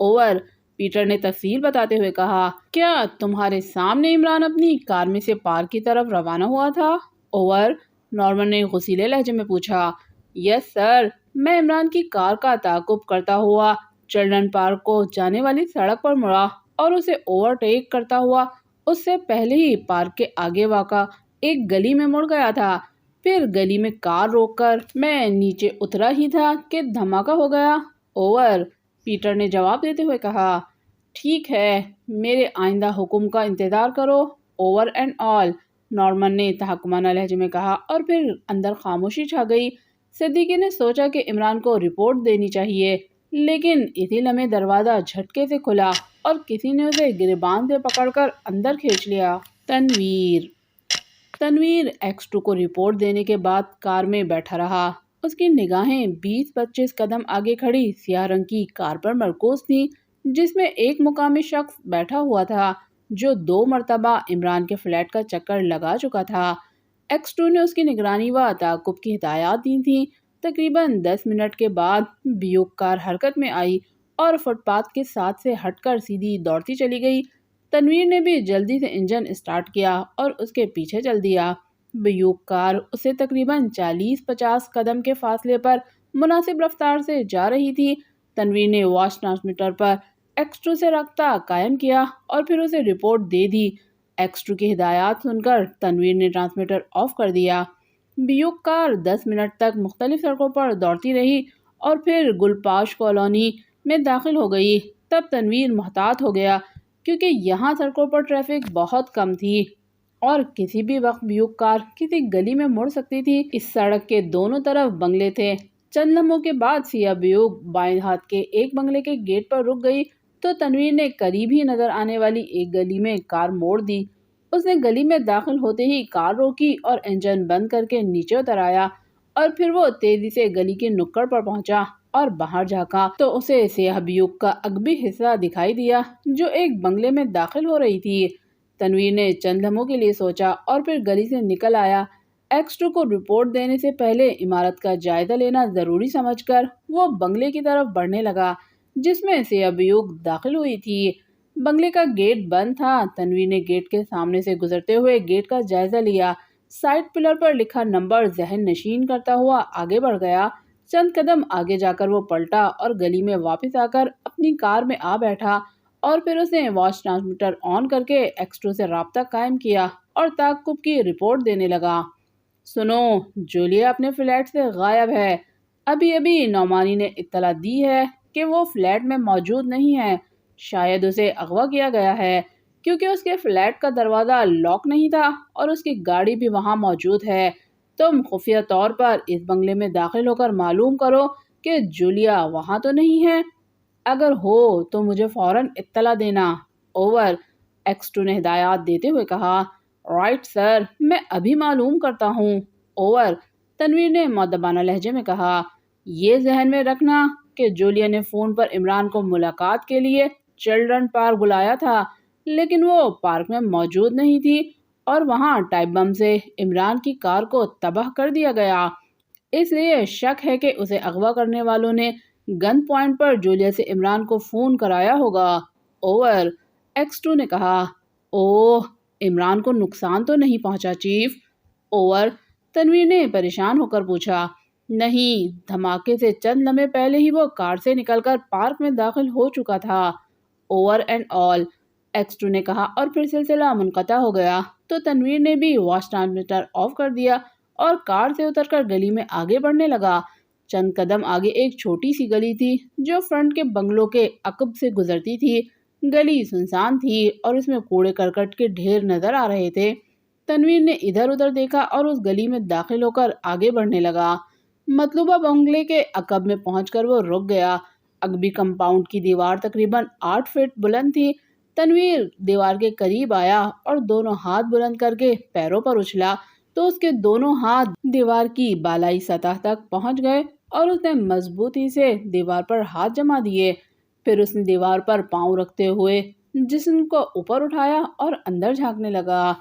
اوور، پیٹر نے تفصیل بتاتے ہوئے کہا۔ کیا تمہارے سامنے عمران اپنی کار میں سے پارک کی طرف روانہ ہوا تھا؟ اوور، نارمن نے غصیلے لہجے میں پوچھا۔ یس سر، میں عمران کی کار کا تعاقب کرتا ہوا چلڈرن پارک کو جانے والی سڑک پر مڑا اور اسے اوور ٹیک کرتا ہوا اس سے پہلے ہی پارک کے آگے واقع ایک گلی میں مڑ گیا تھا۔ پھر گلی میں کار روک کر میں نیچے اترا ہی تھا کہ دھماکہ ہو گیا۔ اوور، پیٹر نے جواب دیتے ہوئے کہا۔ ٹھیک ہے، میرے آئندہ حکم کا انتظار کرو، اوور اینڈ آل، نارمن نے تحکمانہ لہجے میں کہا اور پھر اندر خاموشی چھا گئی۔ صدیقی نے سوچا کہ عمران کو رپورٹ دینی چاہیے، لیکن اسی لمحے دروازہ جھٹکے سے کھلا اور کسی نے اسے گریبان سے پکڑ کر اندر کھینچ لیا۔ تنویر ایکس2 کو رپورٹ دینے کے بعد کار میں بیٹھا رہا۔ اس کی نگاہیں 20-25 قدم آگے کھڑی سیاہ رنگ کی کار پر مرکوز تھیں، جس میں ایک مقامی شخص بیٹھا ہوا تھا جو 2 مرتبہ عمران کے فلیٹ کا چکر لگا چکا تھا۔ ایکس2 نے اس کی نگرانی و تعاقب کی ہدایات دی تھیں۔ تقریباً 10 منٹ کے بعد بیوک کار حرکت میں آئی اور فٹ پاتھ کے ساتھ سے ہٹ کر سیدھی دوڑتی چلی گئی۔ تنویر نے بھی جلدی سے انجن اسٹارٹ کیا اور اس کے پیچھے چل دیا۔ بیوک کار اسے تقریباً 40-50 قدم کے فاصلے پر مناسب رفتار سے جا رہی تھی۔ تنویر نے واچ ٹرانسمیٹر پر ایکس2 سے رابطہ قائم کیا اور پھر اسے رپورٹ دے دی۔ ایکس2 کی ہدایات سن کر تنویر نے ٹرانسمیٹر آف کر دیا۔ بیوک کار 10 منٹ تک مختلف سڑکوں پر دوڑتی رہی اور پھر گلپاش کالونی میں داخل ہو گئی۔ تب تنویر محتاط ہو گیا کیونکہ یہاں سڑکوں پر ٹریفک بہت کم تھی اور کسی بھی وقت بیوک کار کسی گلی میں مڑ سکتی تھی۔ اس سڑک کے دونوں طرف بنگلے تھے۔ چند لمحوں کے بعد سیاہ بیوک بائیں ہاتھ کے ایک بنگلے کے گیٹ پر رک گئی تو تنویر نے قریب ہی نظر آنے والی ایک گلی میں کار موڑ دی۔ اس نے گلی میں داخل ہوتے ہی کار روکی اور انجن بند کر کے نیچے اتر آیا اور پھر وہ تیزی سے گلی کے نکڑ پر پہنچا اور باہر جھانکا تو اسے سیاہ بیوک کا عقبی حصہ دکھائی دیا جو ایک بنگلے میں داخل ہو رہی تھی۔ تنویر نے چند لمحوں کے لیے سوچا اور پھر گلی سے نکل آیا۔ ایکس2 کو رپورٹ دینے سے پہلے عمارت کا جائزہ لینا ضروری سمجھ کر وہ بنگلے کی طرف بڑھنے لگا جس میں سیاہ بیوک داخل ہوئی تھی۔ بنگلے کا گیٹ بند تھا۔ تنویر نے گیٹ کے سامنے سے گزرتے ہوئے گیٹ کا جائزہ لیا۔ سائڈ پلر پر لکھا نمبر ذہن نشین کرتا ہوا آگے بڑھ گیا۔ چند قدم آگے جا کر وہ پلٹا اور گلی میں واپس آ کر اپنی کار میں آ بیٹھا اور پھر اس نے واچ ٹرانسمیٹر آن کر کے ایکس2 سے رابطہ قائم کیا اور تعاقب کی رپورٹ دینے لگا۔ سنو، جولیا اپنے فلیٹ سے غائب ہے۔ ابھی نعمانی نے اطلاع دی ہے کہ وہ فلیٹ میں موجود نہیں ہے۔ شاید اسے اغوا کیا گیا ہے کیونکہ اس کے فلیٹ کا دروازہ لاک نہیں تھا اور اس کی گاڑی بھی وہاں موجود ہے۔ تم خفیہ طور پر اس بنگلے میں داخل ہو کر معلوم کرو کہ جولیا وہاں تو نہیں ہے۔ اگر ہو تو مجھے فوراً اطلاع دینا، اوور، ایکس2 نے ہدایات دیتے ہوئے کہا۔ رائٹ سر، میں ابھی معلوم کرتا ہوں، اوور، تنویر نے مؤدبانہ لہجے میں کہا۔ یہ ذہن میں رکھنا کہ جولیا نے فون پر عمران کو ملاقات کے لیے چلڈرن پارک بلایا تھا لیکن وہ پارک میں موجود نہیں تھی اور وہاں ٹائپ بم سے عمران کی کار کو تباہ کر دیا گیا۔ اس لیے شک ہے کہ اسے اغوا کرنے والوں نے گن پوائنٹ پر جولیا سے عمران کو فون کرایا ہوگا، اوور، ایکس2 نے کہا۔ اوہ، عمران کو نقصان تو نہیں پہنچا چیف، اوور، تنویر نے پریشان ہو کر پوچھا۔ نہیں، دھماکے سے چند لمحے پہلے ہی وہ کار سے نکل کر پارک میں داخل ہو چکا تھا، اوور اینڈ آل، ایکس2 نے کہا اور پھر سلسلہ منقطع ہو گیا تو تنویر نے بھی واچ ٹرانسمیٹر آف کر دیا اور کار سے اتر کر گلی میں آگے بڑھنے لگا۔ چند قدم آگے ایک چھوٹی سی گلی تھی جو فرنٹ کے بنگلوں کے عقب سے گزرتی تھی۔ گلی سنسان تھی اور اس میں کوڑے کرکٹ کے ڈھیر نظر آ رہے تھے۔ تنویر نے ادھر ادھر دیکھا اور اس گلی میں داخل ہو کر آگے بڑھنے لگا۔ مطلوبہ بنگلے کے عقب میں پہنچ کر وہ رک گیا۔ عقبی کمپاؤنڈ کی دیوار تقریباً 8 فٹ بلند تھی۔ تنویر دیوار کے قریب آیا اور دونوں ہاتھ بلند کر کے پیروں پر اچھلا تو اس کے دونوں ہاتھ دیوار کی بالائی سطح تک پہنچ گئے اور اس نے مضبوطی سے دیوار پر ہاتھ جما دیے۔ پھر اس نے دیوار پر پاؤں رکھتے ہوئے جسم کو اوپر اٹھایا اور اندر جھانکنے لگا۔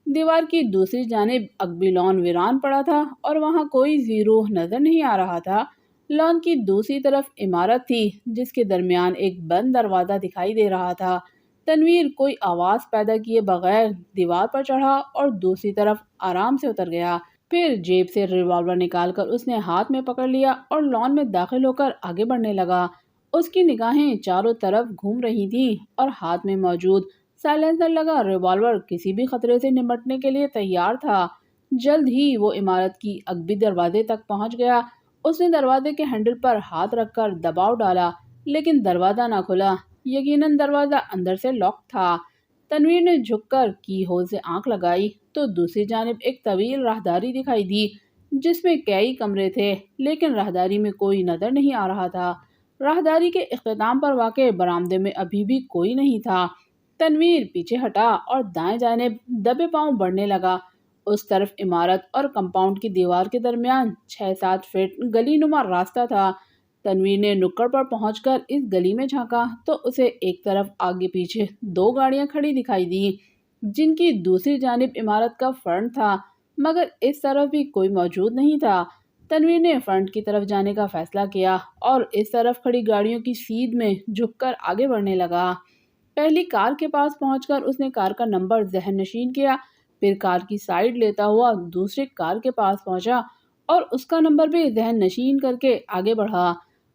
دیوار کی دوسری جانب اگبی لان ویران پڑا تھا اور وہاں کوئی ذی روح نظر نہیں آ رہا تھا۔ لان کی دوسری طرف عمارت تھی جس کے درمیان ایک بند دروازہ دکھائی دے رہا تھا۔ تنویر کوئی آواز پیدا کیے بغیر دیوار پر چڑھا اور دوسری طرف آرام سے اتر گیا۔ پھر جیب سے ریوالور نکال کر اس نے ہاتھ میں پکڑ لیا اور لان میں داخل ہو کر آگے بڑھنے لگا۔ اس کی نگاہیں چاروں طرف گھوم رہی تھیں اور ہاتھ میں موجود سائلنسر لگا ریوالور کسی بھی خطرے سے نمٹنے کے لیے تیار تھا۔ جلد ہی وہ عمارت کی اگبی دروازے تک پہنچ گیا۔ اس نے دروازے کے ہینڈل پر ہاتھ رکھ کر دباؤ ڈالا لیکن دروازہ نہ کھلا۔ یقیناً دروازہ اندر سے لاک تھا۔ تنویر نے جھک کر کی ہول سے آنکھ لگائی تو دوسری جانب ایک طویل راہداری دکھائی دی جس میں کئی کمرے تھے لیکن راہداری میں کوئی نظر نہیں آ رہا تھا۔ راہداری کے اختتام پر واقع برآمدے میں ابھی بھی کوئی نہیں تھا۔ تنویر پیچھے ہٹا اور دائیں جانب دبے پاؤں بڑھنے لگا۔ اس طرف عمارت اور کمپاؤنڈ کی دیوار کے درمیان 6-7 فٹ گلی نما راستہ تھا۔ تنویر نے نکڑ پر پہنچ کر اس گلی میں جھانکا تو اسے ایک طرف آگے پیچھے 2 گاڑیاں کھڑی دکھائی دی جن کی دوسری جانب عمارت کا فرنٹ تھا مگر اس طرف بھی کوئی موجود نہیں تھا۔ تنویر نے فرنٹ کی طرف جانے کا فیصلہ کیا اور اس طرف کھڑی گاڑیوں کی سیدھ میں جھک کر آگے بڑھنے لگا۔ پہلی کار کے پاس پہنچ کر اس نے کار کا نمبر ذہن نشین کیا، پھر کار کی سائیڈ لیتا ہوا دوسری کار کے پاس پہنچا اور اس کا نمبر بھی ذہن نشین کر کے آگے بڑھا۔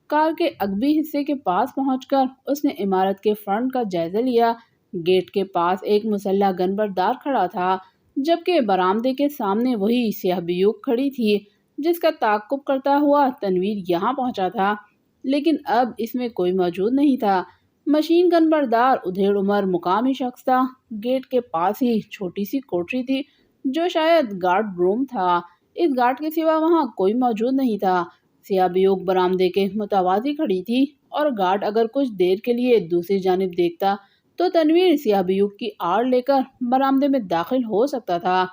کار کے اگبی حصے کے پاس پہنچ کر اس نے عمارت کے فرنٹ کا جائزہ لیا۔ گیٹ کے پاس ایک مسلح گن بردار کھڑا تھا جبکہ برآمدے کے سامنے وہی سیاہ بیوک کھڑی تھی جس کا تعاقب کرتا ہوا تنویر یہاں پہنچا تھا لیکن اب اس میں کوئی موجود نہیں تھا۔ مشین گن بردار ادھیڑ عمر مقامی شخص تھا۔ گیٹ کے پاس ہی چھوٹی سی کوٹری تھی جو شاید گارڈ روم تھا۔ اس گارڈ کے سوا وہاں کوئی موجود نہیں تھا۔ سیاہ بیوک برآمدے کے متوازی کھڑی تھی اور گارڈ اگر کچھ دیر کے لیے دوسری جانب دیکھتا تو تنویر سیاہ بیوک کی آڑ لے کر برآمدے میں داخل ہو سکتا تھا۔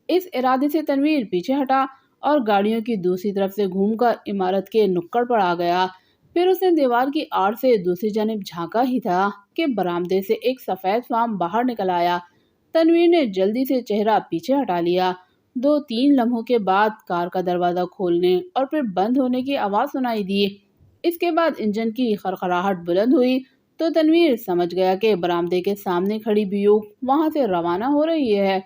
اس ارادے سے تنویر پیچھے ہٹا اور گاڑیوں کی دوسری طرف سے گھوم کر عمارت کے نکڑ پر آ گیا۔ پھر اس نے دیوار کی آڑ سے دوسری جانب جھانکا ہی تھا کہ برآمدے سے ایک سفید فام باہر نکل آیا۔ تنویر نے جلدی سے چہرہ پیچھے ہٹا لیا۔ 2-3 لمحوں کے بعد کار کا دروازہ کھولنے اور پھر بند ہونے کی آواز سنائی دی۔ اس کے بعد انجن کی خرخراہٹ بلند ہوئی تو تنویر سمجھ گیا کہ برآمدے کے سامنے کھڑی بیوک وہاں سے روانہ ہو رہی ہے۔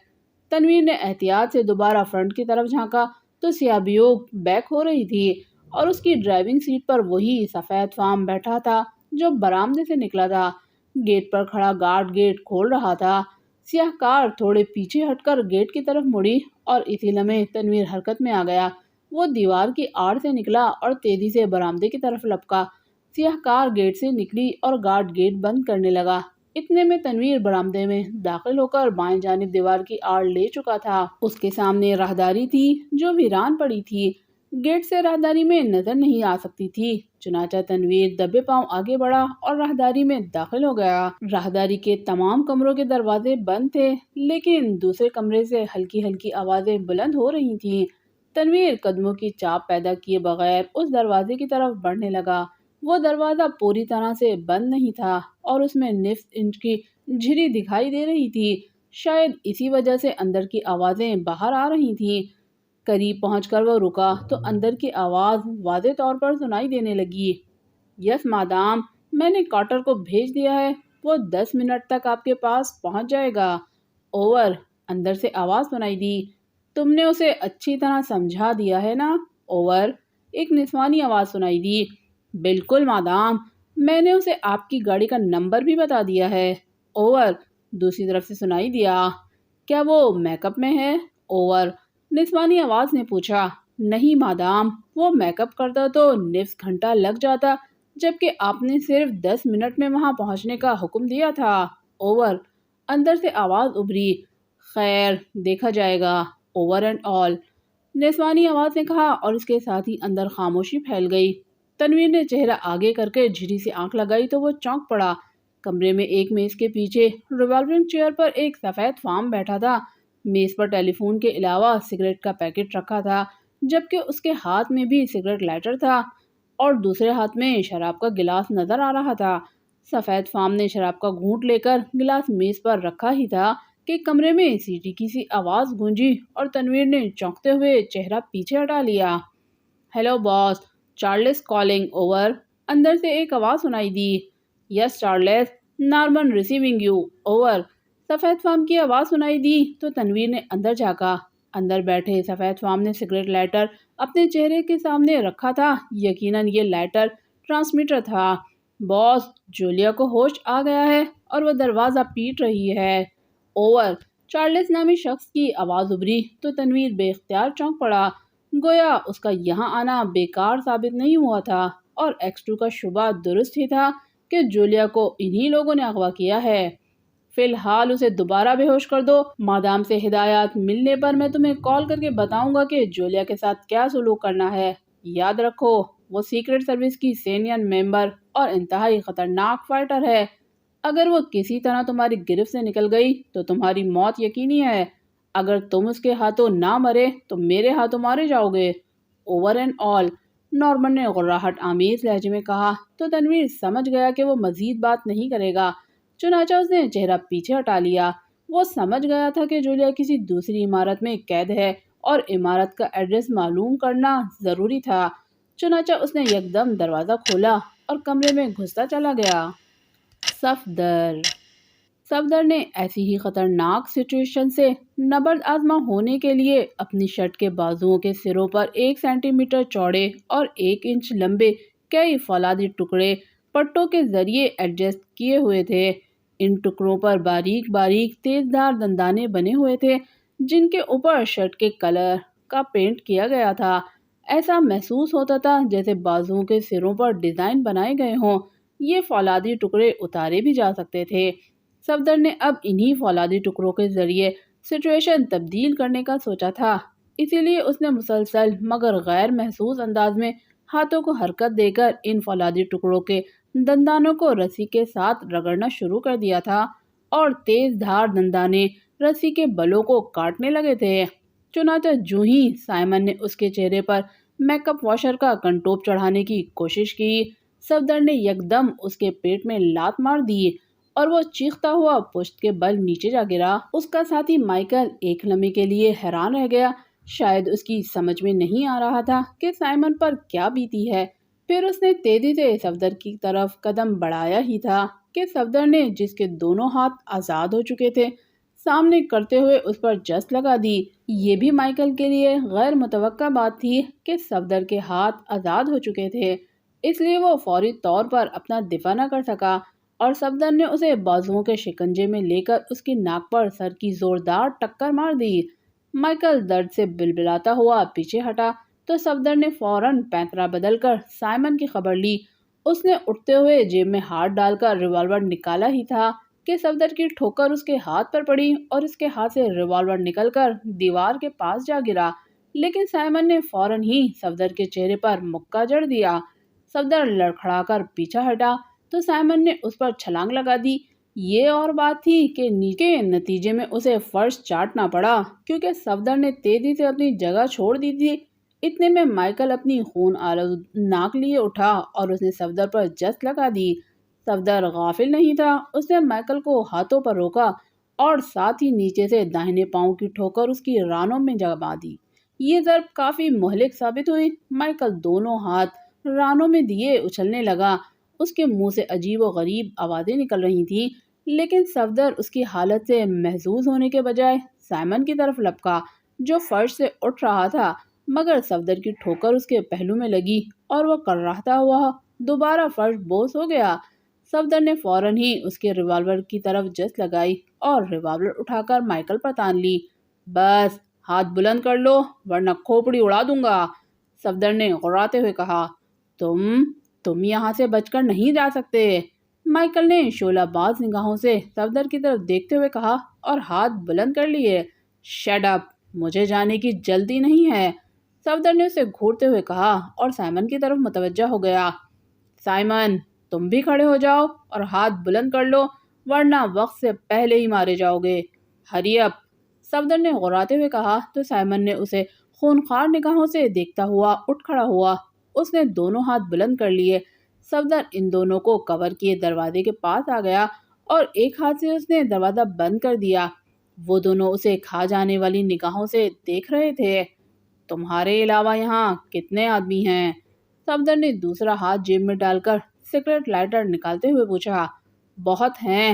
تنویر نے احتیاط سے دوبارہ فرنٹ کی طرف جھانکا تو سیاہ بیوک بیک ہو رہی تھی اور اس کی ڈرائیونگ سیٹ پر وہی سفید فام بیٹھا تھا جو برآمدے سے نکلا تھا۔ گیٹ پر کھڑا گارڈ گیٹ کھول رہا تھا۔ سیاہ کار تھوڑے پیچھے ہٹ کر گیٹ کی طرف مڑی اور اسی لمحے تنویر حرکت میں آ گیا۔ وہ دیوار کی آڑ سے نکلا اور تیزی سے برآمدے کی طرف لپکا۔ سیاہ کار گیٹ سے نکلی اور گارڈ گیٹ بند کرنے لگا۔ اتنے میں تنویر برآمدے میں داخل ہو کر بائیں جانب دیوار کی آڑ لے چکا تھا۔ اس کے سامنے راہداری تھی جو ویران پڑی تھی۔ گیٹ سے راہداری میں نظر نہیں آ سکتی تھی، چنانچہ تنویر دبے پاؤں آگے بڑھا اور راہداری میں داخل ہو گیا۔ راہداری کے تمام کمروں کے دروازے بند تھے لیکن دوسرے کمرے سے ہلکی ہلکی آوازیں بلند ہو رہی تھیں۔ تنویر قدموں کی چاپ پیدا کیے بغیر اس دروازے کی طرف بڑھنے لگا۔ وہ دروازہ پوری طرح سے بند نہیں تھا اور اس میں نصف انچ کی جھری دکھائی دے رہی تھی۔ شاید اسی وجہ سے اندر کی آوازیں باہر آ رہی تھیں۔ قریب پہنچ کر وہ رکا تو اندر کی آواز واضح طور پر سنائی دینے لگی۔ یس مادام، میں نے کارٹر کو بھیج دیا ہے، وہ 10 منٹ تک آپ کے پاس پہنچ جائے گا۔ اوور، اندر سے آواز سنائی دی۔ تم نے اسے اچھی طرح سمجھا دیا ہے نا؟ اوور، ایک نسوانی آواز سنائی دی۔ بالکل مادام، میں نے اسے آپ کی گاڑی کا نمبر بھی بتا دیا ہے۔ اوور، دوسری طرف سے سنائی دیا۔ کیا وہ میک اپ میں ہے؟ اوور، نسوانی آواز نے پوچھا۔ نہیں مادام، وہ میک اپ کرتا تو نصف گھنٹہ لگ جاتا جبکہ آپ نے صرف 10 منٹ میں وہاں پہنچنے کا حکم دیا تھا۔ اوور، اندر سے آواز ابھری۔ خیر، دیکھا جائے گا۔ اوور اینڈ آل، نسوانی آواز نے کہا اور اس کے ساتھ ہی اندر خاموشی پھیل گئی۔ تنویر نے چہرہ آگے کر کے جھری سے آنکھ لگائی تو وہ چونک پڑا۔ کمرے میں ایک میز کے پیچھے ریوالونگ چیئر پر ایک سفید فام بیٹھا تھا۔ میز پر ٹیلی فون کے علاوہ سگریٹ کا پیکٹ رکھا تھا۔ جبکہ اس کے ہاتھ میں بھی سگریٹ لائٹر تھا اور دوسرے ہاتھ میں شراب کا گلاس نظر آ رہا تھا۔ سفید فام نے شراب کا گھونٹ لے کر گلاس میز پر رکھا ہی تھا کہ کمرے میں سیٹی کی سی آواز گونجی اور تنویر نے چونکتے ہوئے چہرہ پیچھے ہٹا لیا۔ Hello boss, Charles calling, over. اندر سے ایک آواز سنائی دی۔ Yes Charles, Norman receiving you, over. سفید فام کی آواز سنائی دی تو تنویر نے اندر جھانکا۔ اندر بیٹھے سفید فام نے سگریٹ لائٹر اپنے چہرے کے سامنے رکھا تھا۔ یقیناً یہ لائٹر ٹرانسمیٹر تھا۔ باس، جولیا کو ہوش آ گیا ہے اور وہ دروازہ پیٹ رہی ہے، اوور۔ چارلس نامی شخص کی آواز ابھری تو تنویر بے اختیار چونک پڑا، گویا اس کا یہاں آنا بیکار ثابت نہیں ہوا تھا اور ایکس2 کا شبہ درست ہی تھا کہ جولیا کو انہی لوگوں نے اغوا کیا ہے۔ فی الحال اسے دوبارہ بے ہوش کر دو، مادام سے ہدایات ملنے پر میں تمہیں کال کر کے بتاؤں گا کہ جولیا کے ساتھ کیا سلوک کرنا ہے۔ یاد رکھو وہ سیکرٹ سروس کی سینئر ممبر اور انتہائی خطرناک فائٹر ہے۔ اگر وہ کسی طرح تمہاری گرفت سے نکل گئی تو تمہاری موت یقینی ہے۔ اگر تم اس کے ہاتھوں نہ مرے تو میرے ہاتھوں مارے جاؤ گے، اوور اینڈ آل۔ نارمن نے غراہٹ آمیز لہجے میں کہا تو تنویر سمجھ گیا کہ وہ مزید بات نہیں کرے گا، چنانچہ اس نے چہرہ پیچھے ہٹا لیا۔ وہ سمجھ گیا تھا کہ جولیا کسی دوسری عمارت میں قید ہے اور عمارت کا ایڈریس معلوم کرنا ضروری تھا، چنانچہ اس نے یکدم دروازہ کھولا اور کمرے میں گھستا چلا گیا۔ صفدر نے ایسی ہی خطرناک سچویشن سے نبرد آزما ہونے کے لیے اپنی شرٹ کے بازوؤں کے سروں پر 1 سینٹی میٹر چوڑے اور 1 انچ لمبے کئی فولادی ٹکڑے پٹوں کے ذریعے ایڈجسٹ کیے ہوئے تھے۔ ان ٹکڑوں پر باریک باریک تیز دھار دندانے بنے ہوئے تھے جن کے اوپر شرٹ کے کلر کا پینٹ کیا گیا تھا۔ ایسا محسوس ہوتا تھا جیسے بازوؤں کے سروں پر ڈیزائن بنائے گئے ہوں۔ یہ فولادی ٹکڑے اتارے بھی جا سکتے تھے۔ صفدر نے اب انہی فولادی ٹکڑوں کے ذریعے سچویشن تبدیل کرنے کا سوچا تھا، اسی لیے اس نے مسلسل مگر غیر محسوس انداز میں ہاتھوں کو حرکت دے کر ان فولادی ٹکڑوں کے دندانوں کو رسی کے ساتھ رگڑنا شروع کر دیا تھا اور تیز دھار دندانے رسی کے بلوں کو کاٹنے لگے تھے۔ چنانچہ جو ہی سائمن نے اس کے چہرے پر میک اپ واشر کا کنٹوپ چڑھانے کی کوشش کی، صفدر نے یکدم اس کے پیٹ میں لات مار دی اور وہ چیختا ہوا پشت کے بل نیچے جا گرا۔ اس کا ساتھی مائیکل ایک لمحے کے لیے حیران رہ گیا، شاید اس کی سمجھ میں نہیں آ رہا تھا کہ سائمن پر کیا بیتی ہے۔ پھر اس نے تیزی سے صفدر کی طرف قدم بڑھایا ہی تھا کہ صفدر نے، جس کے دونوں ہاتھ آزاد ہو چکے تھے، سامنے کرتے ہوئے اس پر جست لگا دی۔ یہ بھی مائیکل کے لیے غیر متوقع بات تھی کہ صفدر کے ہاتھ آزاد ہو چکے تھے، اس لیے وہ فوری طور پر اپنا دفاع نہ کر سکا اور صفدر نے اسے بازوؤں کے شکنجے میں لے کر اس کی ناک پر سر کی زوردار ٹکر مار دی۔ مائیکل درد سے بلبلاتا ہوا پیچھے ہٹا تو صفدر نے فوراً پینترا بدل کر سائمن کی خبر لی۔ اس نے اٹھتے ہوئے جیب میں ہاتھ ڈال کر ریوالور نکالا ہی تھا کہ صفدر کی ٹھوکر اس کے ہاتھ پر پڑی اور اس کے ہاتھ سے ریوالور نکل کر دیوار کے پاس جا گرا، لیکن سائمن نے فوراً ہی صفدر کے چہرے پر مکہ جڑ دیا۔ صفدر لڑکھڑا کر پیچھا ہٹا تو سائمن نے اس پر چھلانگ لگا دی۔ یہ اور بات تھی کہ نتیجے میں اسے فرش چاٹنا پڑا کیونکہ صفدر نے تیزی سے اپنی جگہ چھوڑ دی تھی۔ اتنے میں مائیکل اپنی خون آلود ناک لیے اٹھا اور اس نے صفدر پر جست لگا دی۔ صفدر غافل نہیں تھا، اس نے مائیکل کو ہاتھوں پر روکا اور ساتھ ہی نیچے سے داہنے پاؤں کی ٹھوکر اس کی رانوں میں جما دی۔ یہ ضرب کافی مہلک ثابت ہوئی۔ مائیکل دونوں ہاتھ رانوں میں دیے اچھلنے لگا، اس کے منہ سے عجیب و غریب آوازیں نکل رہی تھیں، لیکن صفدر اس کی حالت سے محظوظ ہونے کے بجائے سائمن کی طرف لپکا جو فرش سے اٹھ رہا تھا، مگر صفدر کی ٹھوکر اس کے پہلو میں لگی اور وہ کرراہتا ہوا دوبارہ فرش بوس ہو گیا۔ صفدر نے فوراً ہی اس کے ریوالور کی طرف جست لگائی اور ریوالور اٹھا کر مائیکل پر تان لی۔ بس ہاتھ بلند کر لو ورنہ کھوپڑی اڑا دوں گا، صفدر نے غراتے ہوئے کہا۔ تم یہاں سے بچ کر نہیں جا سکتے، مائیکل نے شعلہ باز نگاہوں سے صفدر کی طرف دیکھتے ہوئے کہا اور ہاتھ بلند کر لیے۔ شٹ اپ، مجھے جانے کی جلدی نہیں ہے، صفدر نے اسے گھورتے ہوئے کہا اور سائمن کی طرف متوجہ ہو گیا۔ سائمن، تم بھی کھڑے ہو جاؤ اور ہاتھ بلند کر لو ورنہ وقت سے پہلے ہی مارے جاؤ گے، ہری اپ، صفدر نے غراتے ہوئے کہا تو سائمن نے اسے خونخوار نگاہوں سے دیکھتا ہوا اٹھ کھڑا ہوا۔ اس نے دونوں ہاتھ بلند کر لیے۔ صفدر ان دونوں کو کور کیے دروازے کے پاس آ گیا اور ایک ہاتھ سے اس نے دروازہ بند کر دیا۔ وہ دونوں اسے کھا جانے والی نگاہوں سے دیکھ رہے تھے۔ تمہارے علاوہ یہاں کتنے آدمی ہیں؟ صفدر نے دوسرا ہاتھ جیب میں ڈال کر سگریٹ لائٹر نکالتے ہوئے پوچھا۔ بہت ہیں،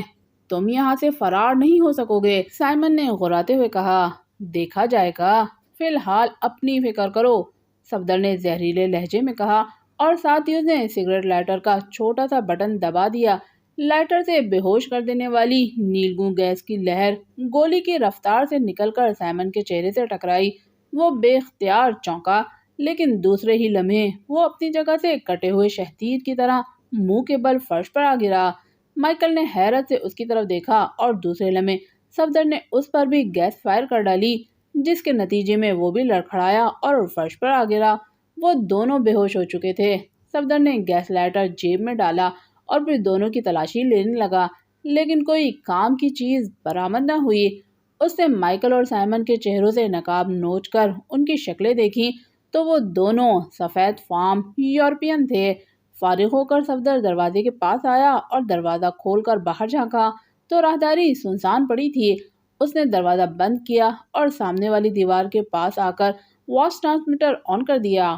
تم یہاں سے فرار نہیں ہو سکو گے، سائمن نے غراتے ہوئے کہا۔ دیکھا جائے گا، فی الحال اپنی فکر کرو، صفدر نے زہریلے لہجے میں کہا اور ساتھ ہی اس نے سگریٹ لائٹر کا چھوٹا سا بٹن دبا دیا۔ لائٹر سے بے ہوش کر دینے والی نیلگوں گیس کی لہر گولی کی رفتار سے نکل کر سائمن کے چہرے سے ٹکرائی۔ وہ بے اختیار چونکا، لیکن دوسرے ہی لمحے وہ اپنی جگہ سے کٹے ہوئے شہتیر کی طرح منہ کے بل فرش پر آ گرا۔ مائیکل نے حیرت سے اس کی طرف دیکھا اور دوسرے لمحے صفدر نے اس پر بھی گیس فائر کر ڈالی، جس کے نتیجے میں وہ بھی لڑکھڑایا اور فرش پر آ گرا۔ وہ دونوں بے ہوش ہو چکے تھے۔ صفدر نے گیس لائٹر جیب میں ڈالا اور پھر دونوں کی تلاشی لینے لگا، لیکن کوئی کام کی چیز برآمد نہ ہوئی۔ اس نے مائیکل اور سائمن کے چہروں سے نقاب نوچ کر ان کی شکلیں دیکھی تو وہ دونوں سفید فام یورپین تھے۔ فارغ ہو کر صفدر دروازے کے پاس آیا اور دروازہ کھول کر باہر جھانکا تو راہداری سنسان پڑی تھی۔ اس نے دروازہ بند کیا اور سامنے والی دیوار کے پاس آ کر واچ ٹرانسمیٹر آن کر دیا۔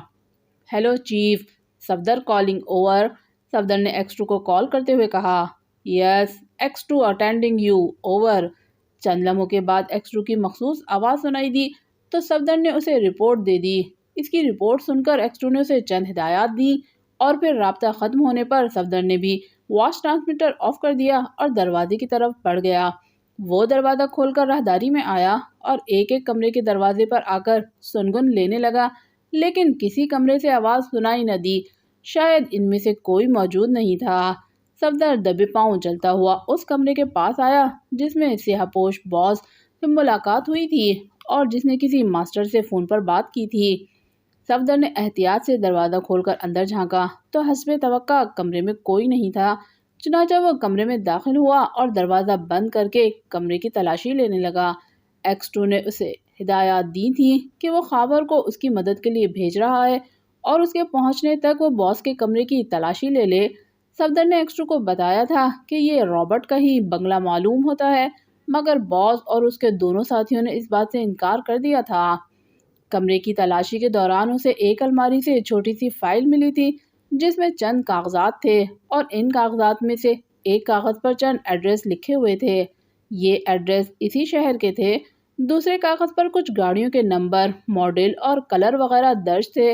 Hello chief, Safdar calling over, Safdar نے X2 کو کال کرتے ہوئے کہا۔ یس X2 اٹینڈنگ یو، اوور۔ چند لمحوں کے بعد X2 کی مخصوص آواز سنائی دی تو صفدر نے اسے رپورٹ دے دی۔ اس کی رپورٹ سن کر X2 نے اسے چند ہدایات دی اور پھر رابطہ ختم ہونے پر صفدر نے بھی واچ ٹرانسمیٹر آف کر دیا اور دروازے کی طرف بڑھ گیا۔ وہ دروازہ کھول کر راہداری میں آیا اور ایک ایک کمرے کے دروازے پر آ کر سنگن لینے لگا، لیکن کسی کمرے سے آواز سنائی نہ دی۔ شاید ان میں سے کوئی موجود نہیں تھا۔ صفدر دبے پاؤں چلتا ہوا اس کمرے کے پاس آیا جس میں سیاہ پوش باس سے ملاقات ہوئی تھی اور جس نے کسی ماسٹر سے فون پر بات کی تھی۔ صفدر نے احتیاط سے دروازہ کھول کر اندر جھانکا تو حسب توقع کمرے میں کوئی نہیں تھا۔ چنانچہ وہ کمرے میں داخل ہوا اور دروازہ بند کر کے کمرے کی تلاشی لینے لگا۔ X2 نے اسے ہدایات دی تھی کہ وہ خابر کو اس کی مدد کے لیے بھیج رہا ہے اور اس کے پہنچنے تک وہ باس کے کمرے کی تلاشی لے لے۔ صفدر نے X2 کو بتایا تھا کہ یہ رابرٹ کا ہی بنگلہ معلوم ہوتا ہے، مگر باس اور اس کے دونوں ساتھیوں نے اس بات سے انکار کر دیا تھا۔ کمرے کی تلاشی کے دوران اسے ایک الماری سے چھوٹی سی فائل ملی تھی جس میں چند کاغذات تھے اور ان کاغذات میں سے ایک کاغذ پر چند ایڈریس لکھے ہوئے تھے۔ یہ ایڈریس اسی شہر کے تھے۔ دوسرے کاغذ پر کچھ گاڑیوں کے نمبر، ماڈل اور کلر وغیرہ درج تھے۔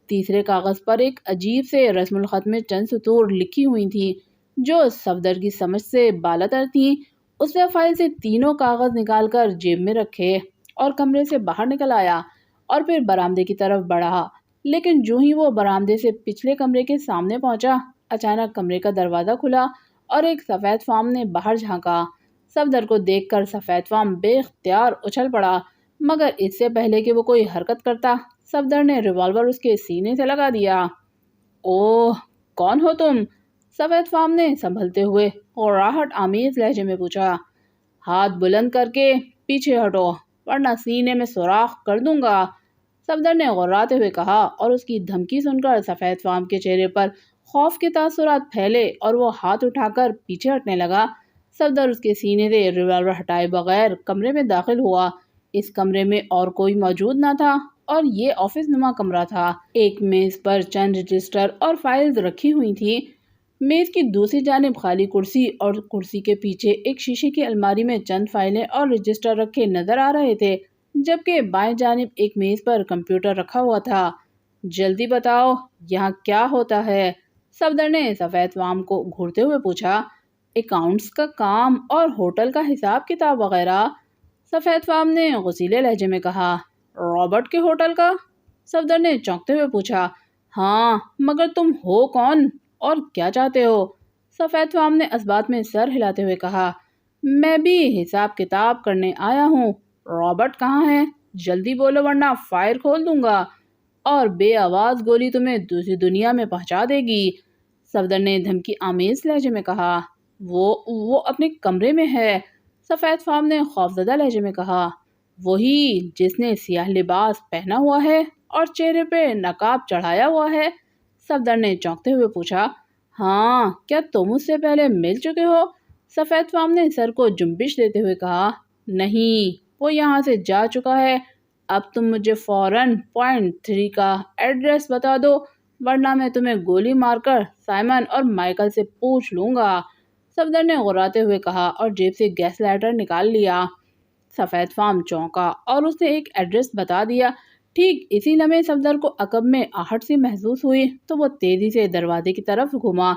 تیسرے کاغذ پر ایک عجیب سے رسم الخط میں چند سطور لکھی ہوئی تھیں جو صفدر کی سمجھ سے بالاتر تھیں۔ اس نے فائل سے تینوں کاغذ نکال کر جیب میں رکھے اور کمرے سے باہر نکل آیا اور پھر برآمدے کی طرف بڑھا، لیکن جو ہی وہ برآمدے سے پچھلے کمرے کے سامنے پہنچا، اچانک کمرے کا دروازہ کھلا اور ایک سفید فام نے باہر جھانکا۔ صفدر کو دیکھ کر سفید فام بے اختیار اچھل پڑا، مگر اس سے پہلے کہ وہ کوئی حرکت کرتا، صفدر نے ریوالور اس کے سینے سے لگا دیا۔ اوہ، کون ہو تم؟ سفید فام نے سنبھلتے ہوئے غراہٹ آمیز لہجے میں پوچھا۔ ہاتھ بلند کر کے پیچھے ہٹو ورنہ سینے میں سوراخ کر دوں گا، صفدر نے غراتے ہوئے کہا اور اس کی دھمکی سن کر سفید فام کے چہرے پر خوف کے تاثرات پھیلے اور وہ ہاتھ اٹھا کر پیچھے ہٹنے لگا۔ صفدر اس کے سینے سے ریوالور ہٹائے بغیر کمرے میں داخل ہوا۔ اس کمرے میں اور کوئی موجود نہ تھا اور یہ آفس نما کمرہ تھا۔ ایک میز پر چند رجسٹر اور فائلز رکھی ہوئی تھی۔ میز کی دوسری جانب خالی کرسی اور کرسی کے پیچھے ایک شیشے کی الماری میں چند فائلیں اور رجسٹر رکھے نظر آ رہے تھے، جبکہ بائیں جانب ایک میز پر کمپیوٹر رکھا ہوا تھا۔ جلدی بتاؤ یہاں کیا ہوتا ہے؟ صفدر نے سفید فام کو گھورتے ہوئے پوچھا۔ اکاؤنٹس کا کام اور ہوٹل کا حساب کتاب وغیرہ، سفید فام نے غصیلے لہجے میں کہا۔ رابرٹ کے ہوٹل کا؟ صفدر نے چونکتے ہوئے پوچھا۔ ہاں، مگر تم ہو کون اور کیا چاہتے ہو؟ سفید فام نے اس بات میں سر ہلاتے ہوئے کہا۔ میں بھی حساب کتاب کرنے آیا ہوں۔ رابرٹ کہاں ہے؟ جلدی بولو ورنہ فائر کھول دوں گا اور بے آواز گولی تمہیں دوسری دنیا میں پہنچا دے گی، صفدر نے دھمکی آمیز لہجے میں کہا۔ وہ اپنے کمرے میں ہے، سفید فام نے خوفزدہ لہجے میں کہا۔ وہی جس نے سیاہ لباس پہنا ہوا ہے اور چہرے پہ نقاب چڑھایا ہوا ہے؟ صفدر نے چونکتے ہوئے پوچھا۔ ہاں، کیا تم اس سے پہلے مل چکے ہو؟ سفید فام نے سر کو جنبش دیتے ہوئے کہا۔ نہیں، وہ یہاں سے جا چکا ہے۔ اب تم مجھے فوراً .3 کا ایڈریس بتا دو، ورنہ میں تمہیں گولی مار کر سائمن اور مائیکل سے پوچھ لوں گا۔ صفدر نے غراتے ہوئے کہا اور جیب سے گیس لائٹر نکال لیا۔ سفید فام چونکا اور اس نے ایک ایڈریس بتا دیا۔ ٹھیک اسی لمحے صفدر کو عقب میں آہٹ سی محسوس ہوئی تو وہ تیزی سے دروازے کی طرف گھوما،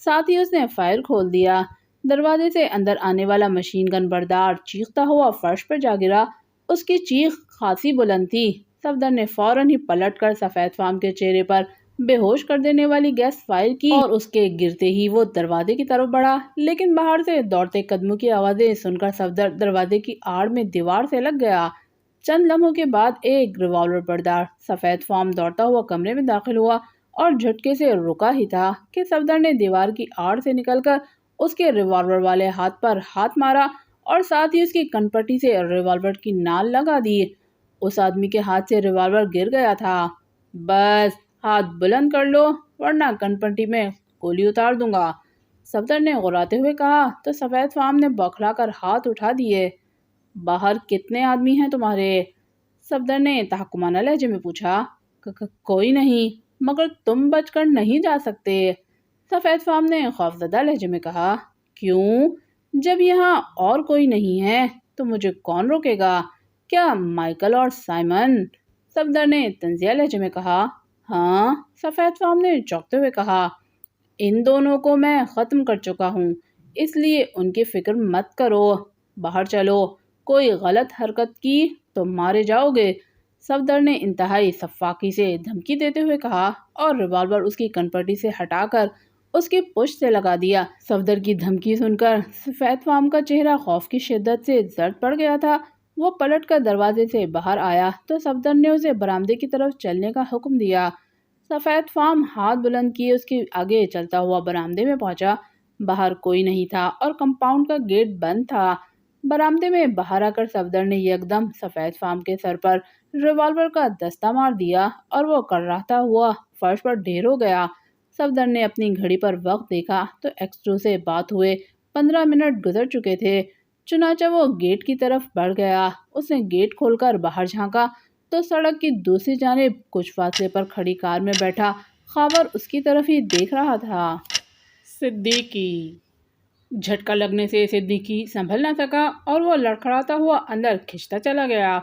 ساتھ ہی اس نے فائر کھول دیا۔ دروازے سے اندر آنے والا مشین گن بردار چیختا ہوا فرش پر جا گرا۔ اس کی چیخ خاصی بلند تھی۔ صفدر نے فوراً ہی پلٹ کر سفید فام کے چہرے پر بے ہوش کر دینے والی گیس فائر کی اور اس کے گرتے ہی وہ دروازے کی طرف بڑھا، لیکن باہر سے دوڑتے قدموں کی آوازیں سن کر صفدر دروازے کی آڑ میں دیوار سے لگ گیا۔ چند لمحوں کے بعد ایک ریوالور بردار سفید فام دوڑتا ہوا کمرے میں داخل ہوا اور جھٹکے سے رکا ہی تھا کہ صفدر نے دیوار کی آڑ سے نکل کر اس کے ریوالور والے ہاتھ پر ہاتھ مارا اور ساتھ ہی اس کی کن پٹی سے ریوالور کی نال لگا دی۔ اس آدمی کے ہاتھ سے ریوالور گر گیا تھا۔ بس ہاتھ بلند کر لو ورنہ کن پٹی میں گولی اتار دوں گا، صفدر نے غراتے ہوئے کہا تو سفید فام نے بوکھلا کر ہاتھ اٹھا دیے۔ باہر کتنے آدمی ہیں تمہارے؟ صفدر نے تحکمانہ لہجے میں پوچھا۔ کوئی نہیں، مگر تم بچ کر نہیں جا سکتے، سفید فام نے خوفزدہ لہجے میں کہا۔ کیوں؟ جب یہاں اور کوئی نہیں ہے تو مجھے کون روکے گا؟ کیا مائیکل اور سائمن؟ صفدر نے طنزیہ لہجے میں کہا۔ ہاں، سفید فام نے چونکتے ہوئے کہا۔ ان دونوں کو میں ختم کر چکا ہوں، اس لیے ان کی فکر مت کرو۔ باہر چلو، کوئی غلط حرکت کی تو مارے جاؤ گے، صفدر نے انتہائی سفاکی سے دھمکی دیتے ہوئے کہا اور ریوالور اس کی کن پٹی سے ہٹا کر اس کی پشت سے لگا دیا۔ صفدر کی دھمکی سن کر سفید فام کا چہرہ خوف کی شدت سے زرد پڑ گیا تھا۔ وہ پلٹ کر دروازے سے باہر آیا تو صفدر نے اسے برآمدے کی طرف چلنے کا حکم دیا۔ سفید فام ہاتھ بلند کیے اس کے آگے چلتا ہوا برآمدے میں پہنچا۔ باہر کوئی نہیں تھا اور کمپاؤنڈ کا گیٹ بند تھا۔ برآمدے میں باہر آ کر صفدر نے یکدم سفید فام کے سر پر ریوالور کا دستہ مار دیا اور وہ کڑراتا ہوا فرش پر ڈھیر ہو گیا۔ صفدر نے اپنی گھڑی پر وقت دیکھا تو ایکسٹرو سے بات ہوئے 15 منٹ گزر چکے تھے، چنانچہ وہ گیٹ کی طرف بڑھ گیا۔ اس نے گیٹ کھول کر باہر جھانکا تو سڑک کی دوسری جانب کچھ فاصلے پر کھڑی کار میں بیٹھا خاور اس کی طرف ہی دیکھ رہا تھا۔ صدیقی۔ جھٹکا لگنے سے صدیقی سنبھل نہ سکا اور وہ لڑکھڑاتا ہوا اندر کھنچتا چلا گیا۔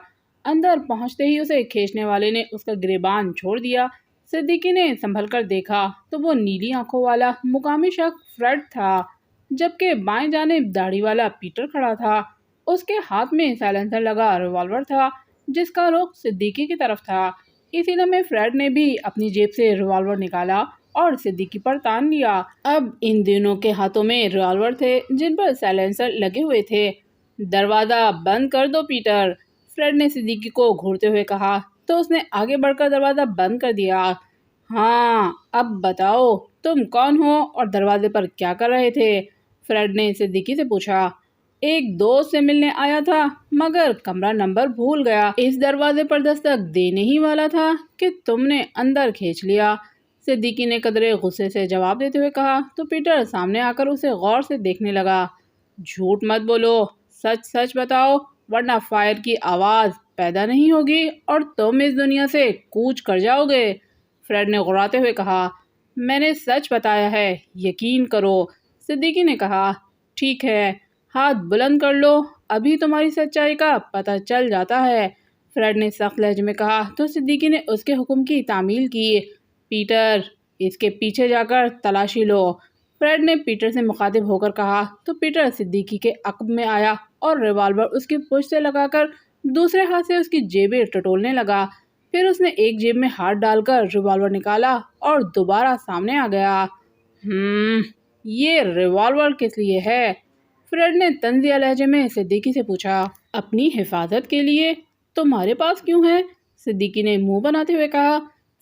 اندر پہنچتے ہی اسے کھینچنے والے نے اس کا گریبان چھوڑ دیا۔ صدیقی نے سنبھل کر دیکھا تو وہ نیلی آنکھوں والا مقامی شخص فریڈ تھا، جبکہ بائیں جانب داڑھی والا پیٹر کھڑا تھا۔ اس کے ہاتھ میں سائلنسر لگا ریوالور تھا جس کا رخ صدیقی کی طرف تھا۔ اسی لمحے فریڈ نے بھی اپنی جیب سے ریوالور نکالا اور صدیقی پر تان لیا۔ اب ان دونوں کے ہاتھوں میں ریوالور تھے جن پر سائلنسر لگے ہوئے تھے۔ دروازہ بند کر دو پیٹر، فریڈ نے صدیقی کو گھورتے ہوئے کہا تو اس نے آگے بڑھ کر دروازہ بند کر دیا۔ ہاں، اب بتاؤ تم کون ہو اور دروازے پر کیا کر رہے تھے؟ فریڈ نے صدیقی سے پوچھا۔ ایک دوست سے ملنے آیا تھا مگر کمرہ نمبر بھول گیا، اس دروازے پر دستک دینے ہی والا تھا کہ تم نے اندر کھینچ لیا، صدیقی نے قدرے غصے سے جواب دیتے ہوئے کہا تو پیٹر سامنے آ کر اسے غور سے دیکھنے لگا۔ جھوٹ مت بولو، سچ سچ بتاؤ ورنہ فائر کی آواز پیدا نہیں ہوگی اور تم اس دنیا سے کوچ کر جاؤ گے، فریڈ نے غراتے ہوئے کہا۔ میں نے سچ بتایا ہے، یقین کرو، صدیقی نے کہا۔ ٹھیک ہے، ہاتھ بلند کر لو، ابھی تمہاری سچائی کا پتہ چل جاتا ہے، فریڈ نے سخت لہجے میں کہا تو صدیقی نے اس کے حکم کی تعمیل کی۔ پیٹر، اس کے پیچھے جا کر تلاشی لو، فریڈ نے پیٹر سے مخاطب ہو کر کہا تو پیٹر صدیقی کے عقب میں آیا اور ریوالور اس کی پشت سے لگا کر دوسرے ہاتھ سے اس کی جیبیں ٹٹولنے لگا۔ پھر اس نے ایک جیب میں ہاتھ ڈال کر ریوالور نکالا اور دوبارہ سامنے آ گیا۔ یہ ریوالور کس لیے ہے؟ فریڈ نے طنزیہ لہجے میں صدیقی سے پوچھا۔ اپنی حفاظت کے لیے، تمہارے پاس کیوں ہے؟ صدیقی نے منہ بناتے ہوئے کہا۔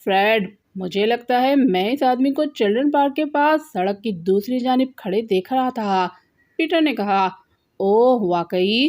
فریڈ، مجھے لگتا ہے میں اس آدمی کو چلڈرن پارک کے پاس سڑک کی دوسری جانب کھڑے دیکھ رہا تھا، پیٹر نے کہا۔ اوہ واقعی؟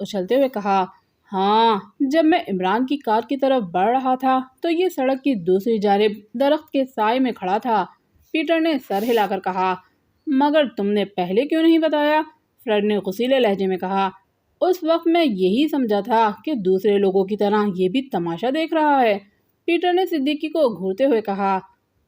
اچھلتے ہوئے کہا، ہاں، جب میں عمران کی کار کی طرف بڑھ رہا تھا تو یہ سڑک کی دوسری جانب درخت کے سائے میں کھڑا تھا۔ پیٹر نے سر ہلا کر کہا، مگر تم نے پہلے کیوں نہیں بتایا؟ فریڈ نے غصیلے لہجے میں کہا، اس وقت میں یہی سمجھا تھا کہ دوسرے لوگوں کی طرح یہ بھی تماشا دیکھ رہا ہے۔ پیٹر نے صدیقی کو گھورتے ہوئے کہا،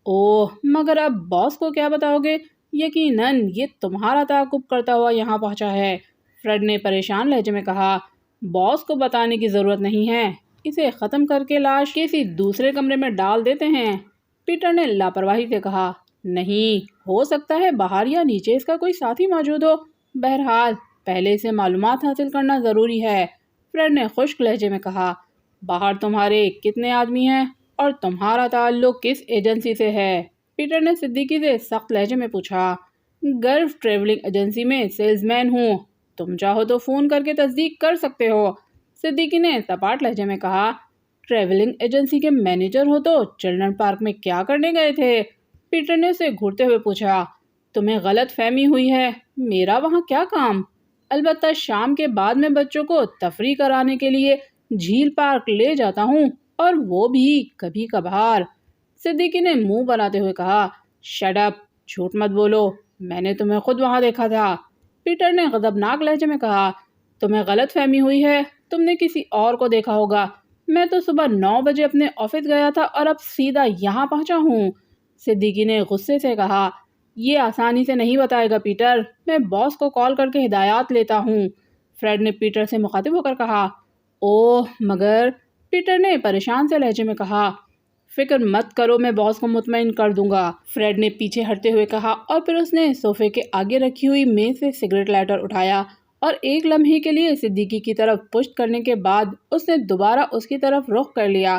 اوہ، مگر اب باس کو کیا بتاؤ گے؟ یقیناً یہ تمہارا تعاقب کرتا ہوا یہاں پہنچا ہے۔ فریڈ نے پریشان لہجے میں کہا، باس کو بتانے کی ضرورت نہیں ہے، اسے ختم کر کے لاش کسی دوسرے کمرے میں ڈال دیتے ہیں۔ پیٹر نے لاپرواہی سے کہا، نہیں، ہو سکتا ہے باہر یا نیچے اس کا کوئی ساتھی موجود ہو، بہرحال پہلے سے معلومات حاصل کرنا ضروری ہے۔ فریڈ نے خشک لہجے میں کہا، باہر تمہارے کتنے آدمی ہیں اور تمہارا تعلق کس ایجنسی سے ہے؟ پیٹر نے صدیقی سے سخت لہجے میں پوچھا، گلف ٹریولنگ ایجنسی میں سیلز مین ہوں، تم چاہو تو فون کر کے تصدیق کر سکتے ہو۔ صدیقی نے سپاٹ لہجے میں کہا، ٹریولنگ ایجنسی کے مینیجر ہو تو چلڈرن پارک میں کیا کرنے گئے تھے؟ پیٹر نے اسے گھورتے ہوئے پوچھا، تمہیں غلط فہمی ہوئی ہے، میرا وہاں کیا کام؟ البتہ شام کے بعد میں بچوں کو تفریح کرانے کے لیے جھیل پارک لے جاتا ہوں، اور وہ بھی کبھی کبھار۔ صدیقی نے منہ بناتے ہوئے کہا، شٹ اپ، جھوٹ مت بولو، میں نے تمہیں خود وہاں دیکھا تھا۔ پیٹر نے غضبناک لہجے میں کہا، تمہیں غلط فہمی ہوئی ہے، تم نے کسی اور کو دیکھا ہوگا، میں تو صبح 9 بجے اپنے آفس گیا تھا اور اب سیدھا یہاں پہنچا ہوں۔ صدیقی نے غصے سے کہا، یہ آسانی سے نہیں بتائے گا پیٹر، میں باس کو کال کر کے ہدایات لیتا ہوں۔ فریڈ نے پیٹر سے مخاطب ہو کر کہا، اوہ، مگر پیٹر نے پریشان سے لہجے میں کہا، فکر مت کرو، میں باس کو مطمئن کر دوں گا۔ فریڈ نے پیچھے ہٹتے ہوئے کہا، اور پھر اس نے صوفے کے آگے رکھی ہوئی میز سے سگریٹ لائٹر اٹھایا اور ایک لمحے کے لیے صدیقی کی طرف پشت کرنے کے بعد اس نے دوبارہ اس کی طرف رخ کر لیا۔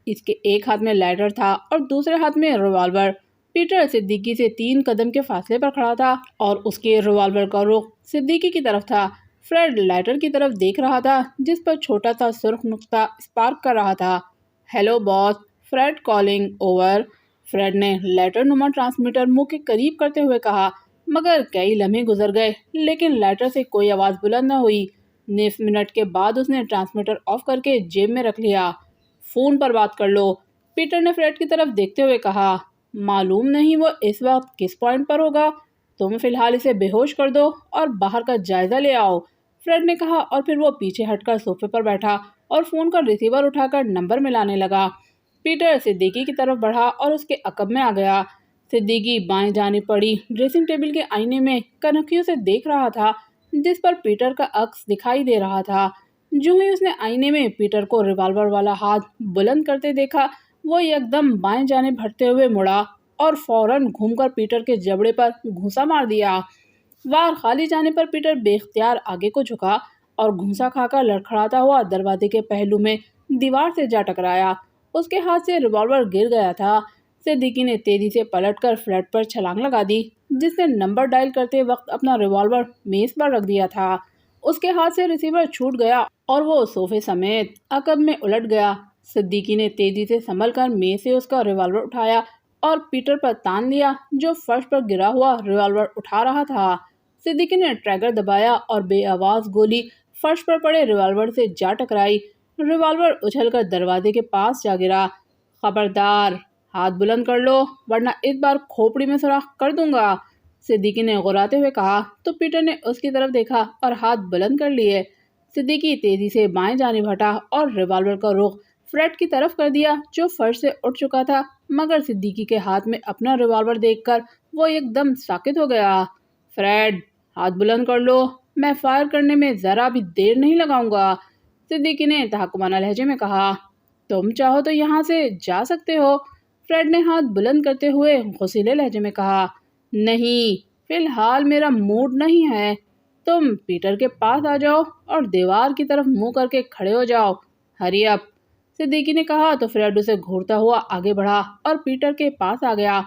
اس کے ایک ہاتھ میں لائٹر تھا اور دوسرے ہاتھ میں ریوالور۔ پیٹر صدیقی سے 3 قدم کے فاصلے پر کھڑا تھا اور اس کے ریوالور کا رخ صدیقی کی طرف تھا۔ فریڈ لائٹر کی طرف دیکھ رہا تھا جس پر چھوٹا سا سرخ نقطہ اسپارک کر رہا تھا۔ ہیلو باس، فریڈ کالنگ اوور۔ فریڈ نے لائٹر نما ٹرانسمیٹر منہ کے قریب کرتے ہوئے کہا، مگر کئی لمحے گزر گئے لیکن لائٹر سے کوئی آواز بلند نہ ہوئی۔ نصف منٹ کے بعد اس نے ٹرانسمیٹر آف کر کے جیب میں رکھ لیا۔ فون پر بات کر لو، پیٹر نے فریڈ کی طرف دیکھتے ہوئے کہا، معلوم نہیں وہ اس وقت کس پوائنٹ پر ہوگا، تم فی الحال اسے بے ہوش کر دو اور باہر کا جائزہ لے آؤ، فریڈ نے کہا، اور پھر وہ پیچھے ہٹ کر صوفے پر بیٹھا اور فون کا ریسیور اٹھا کر نمبر ملانے لگا۔ پیٹر صدیقی کی طرف بڑھا اور اس کے عقب میں آ گیا۔ صدیقی بائیں جانب پڑی ڈریسنگ ٹیبل کے آئینے میں کنکھیوں سے دیکھ رہا تھا جس پر پیٹر کا عکس دکھائی دے رہا تھا۔ جو ہی اس نے آئینے میں پیٹر کو ریوالور والا ہاتھ بلند کرتے دیکھا، وہ یکدم بائیں جانب ہٹتے ہوئے مڑا اور فوراً گھوم کر پیٹر کے جبڑے پر گھونسا مار دیا۔ وار خالی جانے پر پیٹر بے اختیار آگے کو جھکا اور گھونسا کھا کر لڑکھڑاتا ہوا دروازے کے پہلو میں دیوار سے جا ٹکرایا۔ اس کے ہاتھ سے ریوالور گر گیا تھا۔ صدیقی نے تیزی سے پلٹ کر فلیٹ پر چھلانگ لگا دی جس نے نمبر ڈائل کرتے وقت اپنا ریوالور میز پر رکھ دیا تھا۔ اس کے ہاتھ سے ریسیور چھوٹ گیا اور وہ صوفے سمیت عقب میں الٹ گیا۔ صدیقی نے تیزی سے سنبھل کر میز سے اس کا ریوالور اٹھایا اور پیٹر پر تان لیا جو فرش پر گرا ہوا ریوالور اٹھا رہا تھا۔ صدیقی نے ٹریگر دبایا اور بے آواز گولی فرش پر پڑے ریوالور سے جا ٹکرائی۔ ریوالور اچھل کر دروازے کے پاس جا گرا۔ خبردار، ہاتھ بلند کر لو ورنہ اس بار کھوپڑی میں سوراخ کر دوں گا، صدیقی نے غراتے ہوئے کہا تو پیٹر نے اس کی طرف دیکھا اور ہاتھ بلند کر لیے۔ صدیقی تیزی سے بائیں جانب ہٹا اور ریوالور کا رخ فریڈ کی طرف کر دیا جو فرش سے اٹھ چکا تھا، مگر صدیقی کے ہاتھ میں اپنا ریوالور دیکھ کر وہ ایک دم ساکت ہو گیا۔ فریڈ، ہاتھ بلند کر لو، میں فائر کرنے میں ذرا بھی دیر نہیں لگاؤں گا، صدیقی نے تحکمانہ لہجے میں کہا۔ تم چاہو تو یہاں سے جا سکتے ہو، فریڈ نے ہاتھ بلند کرتے ہوئے غصیلے لہجے میں کہا۔ نہیں، فی الحال میرا موڈ نہیں ہے، تم پیٹر کے پاس آ جاؤ اور دیوار کی طرف منہ کر کے کھڑے ہو جاؤ، ہری اپ، صدیقی نے کہا تو فریڈ اسے گھورتا ہوا آگے بڑھا اور پیٹر کے پاس آ گیا۔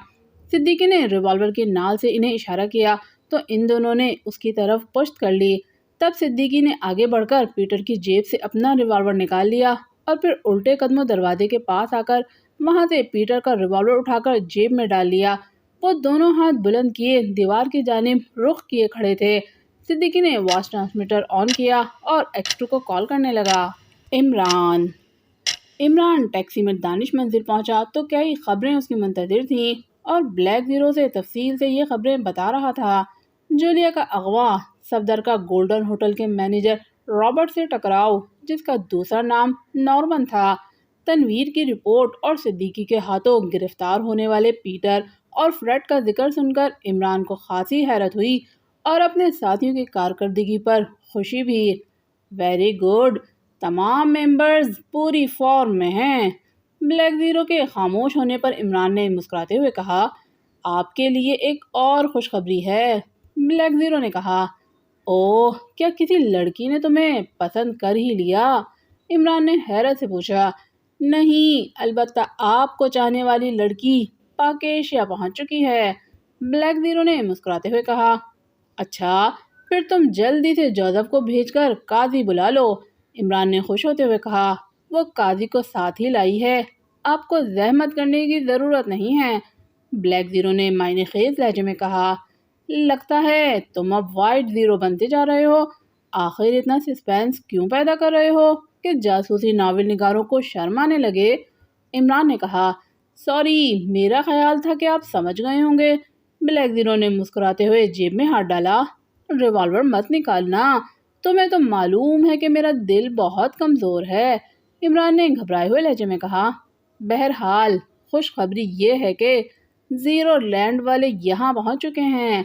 صدیقی نے ریوالور کی نال سے انہیں اشارہ کیا تو ان دونوں نے اس کی طرف پشت کر لی۔ تب صدیقی نے آگے بڑھ کر پیٹر کی جیب سے اپنا ریوالور نکال لیا اور پھر الٹے قدموں دروازے کے پاس آ کر وہاں سے پیٹر کا ریوالور اٹھا کر جیب میں ڈال لیا۔ وہ دونوں ہاتھ بلند کیے دیوار کی جانب رخ کیے کھڑے تھے۔ صدیقی نے وائس ٹرانسمیٹر آن کیا اور ایکس2 کو کال کرنے لگا۔ عمران ٹیکسی میں دانش منزل پہنچا تو کئی خبریں اس کی منتظر تھیں اور بلیک زیرو سے تفصیل سے یہ خبریں بتا رہا تھا۔ جولیا کا اغوا، صفدر کا گولڈن ہوٹل کے مینیجر رابرٹ سے ٹکراؤ جس کا دوسرا نام نارمن تھا، تنویر کی رپورٹ اور صدیقی کے ہاتھوں گرفتار ہونے والے پیٹر اور فریڈ کا ذکر سن کر عمران کو خاصی حیرت ہوئی اور اپنے ساتھیوں کی کارکردگی پر خوشی بھی۔ ویری گڈ، تمام ممبرز پوری فارم میں ہیں۔ بلیک زیرو کے خاموش ہونے پر عمران نے مسکراتے ہوئے کہا، آپ کے لیے ایک اور خوشخبری ہے۔ بلیک زیرو نے کہا، اوہ، کیا کسی لڑکی نے تمہیں پسند کر ہی لیا؟ عمران نے حیرت سے پوچھا۔ نہیں، البتہ آپ کو چاہنے والی لڑکی پاک ایشیا پہنچ چکی ہے۔ بلیک زیرو نے مسکراتے ہوئے کہا، اچھا، پھر تم جلدی سے جوزف کو بھیج کر قاضی بلا لو۔ عمران نے خوش ہوتے ہوئے کہا، وہ قاضی کو ساتھ ہی لائی ہے، آپ کو زحمت کرنے کی ضرورت نہیں ہے۔ بلیک زیرو نے معنی خیز لہجے میں کہا، لگتا ہے تم اب وائٹ زیرو بنتے جا رہے ہو۔ آخر اتنا سسپینس کیوں پیدا کر رہے ہو کہ جاسوسی ناول نگاروں کو شرم آنے لگے؟ عمران نے کہا، سوری، میرا خیال تھا کہ آپ سمجھ گئے ہوں گے۔ بلیک زیرو نے مسکراتے ہوئے جیب میں ہاتھ ڈالا، ریوالور مت نکالنا، تمہیں تو معلوم ہے کہ میرا دل بہت کمزور ہے۔ عمران نے گھبرائے ہوئے لہجے میں کہا، بہرحال خوشخبری یہ ہے کہ زیرو لینڈ والے یہاں پہنچ چکے ہیں۔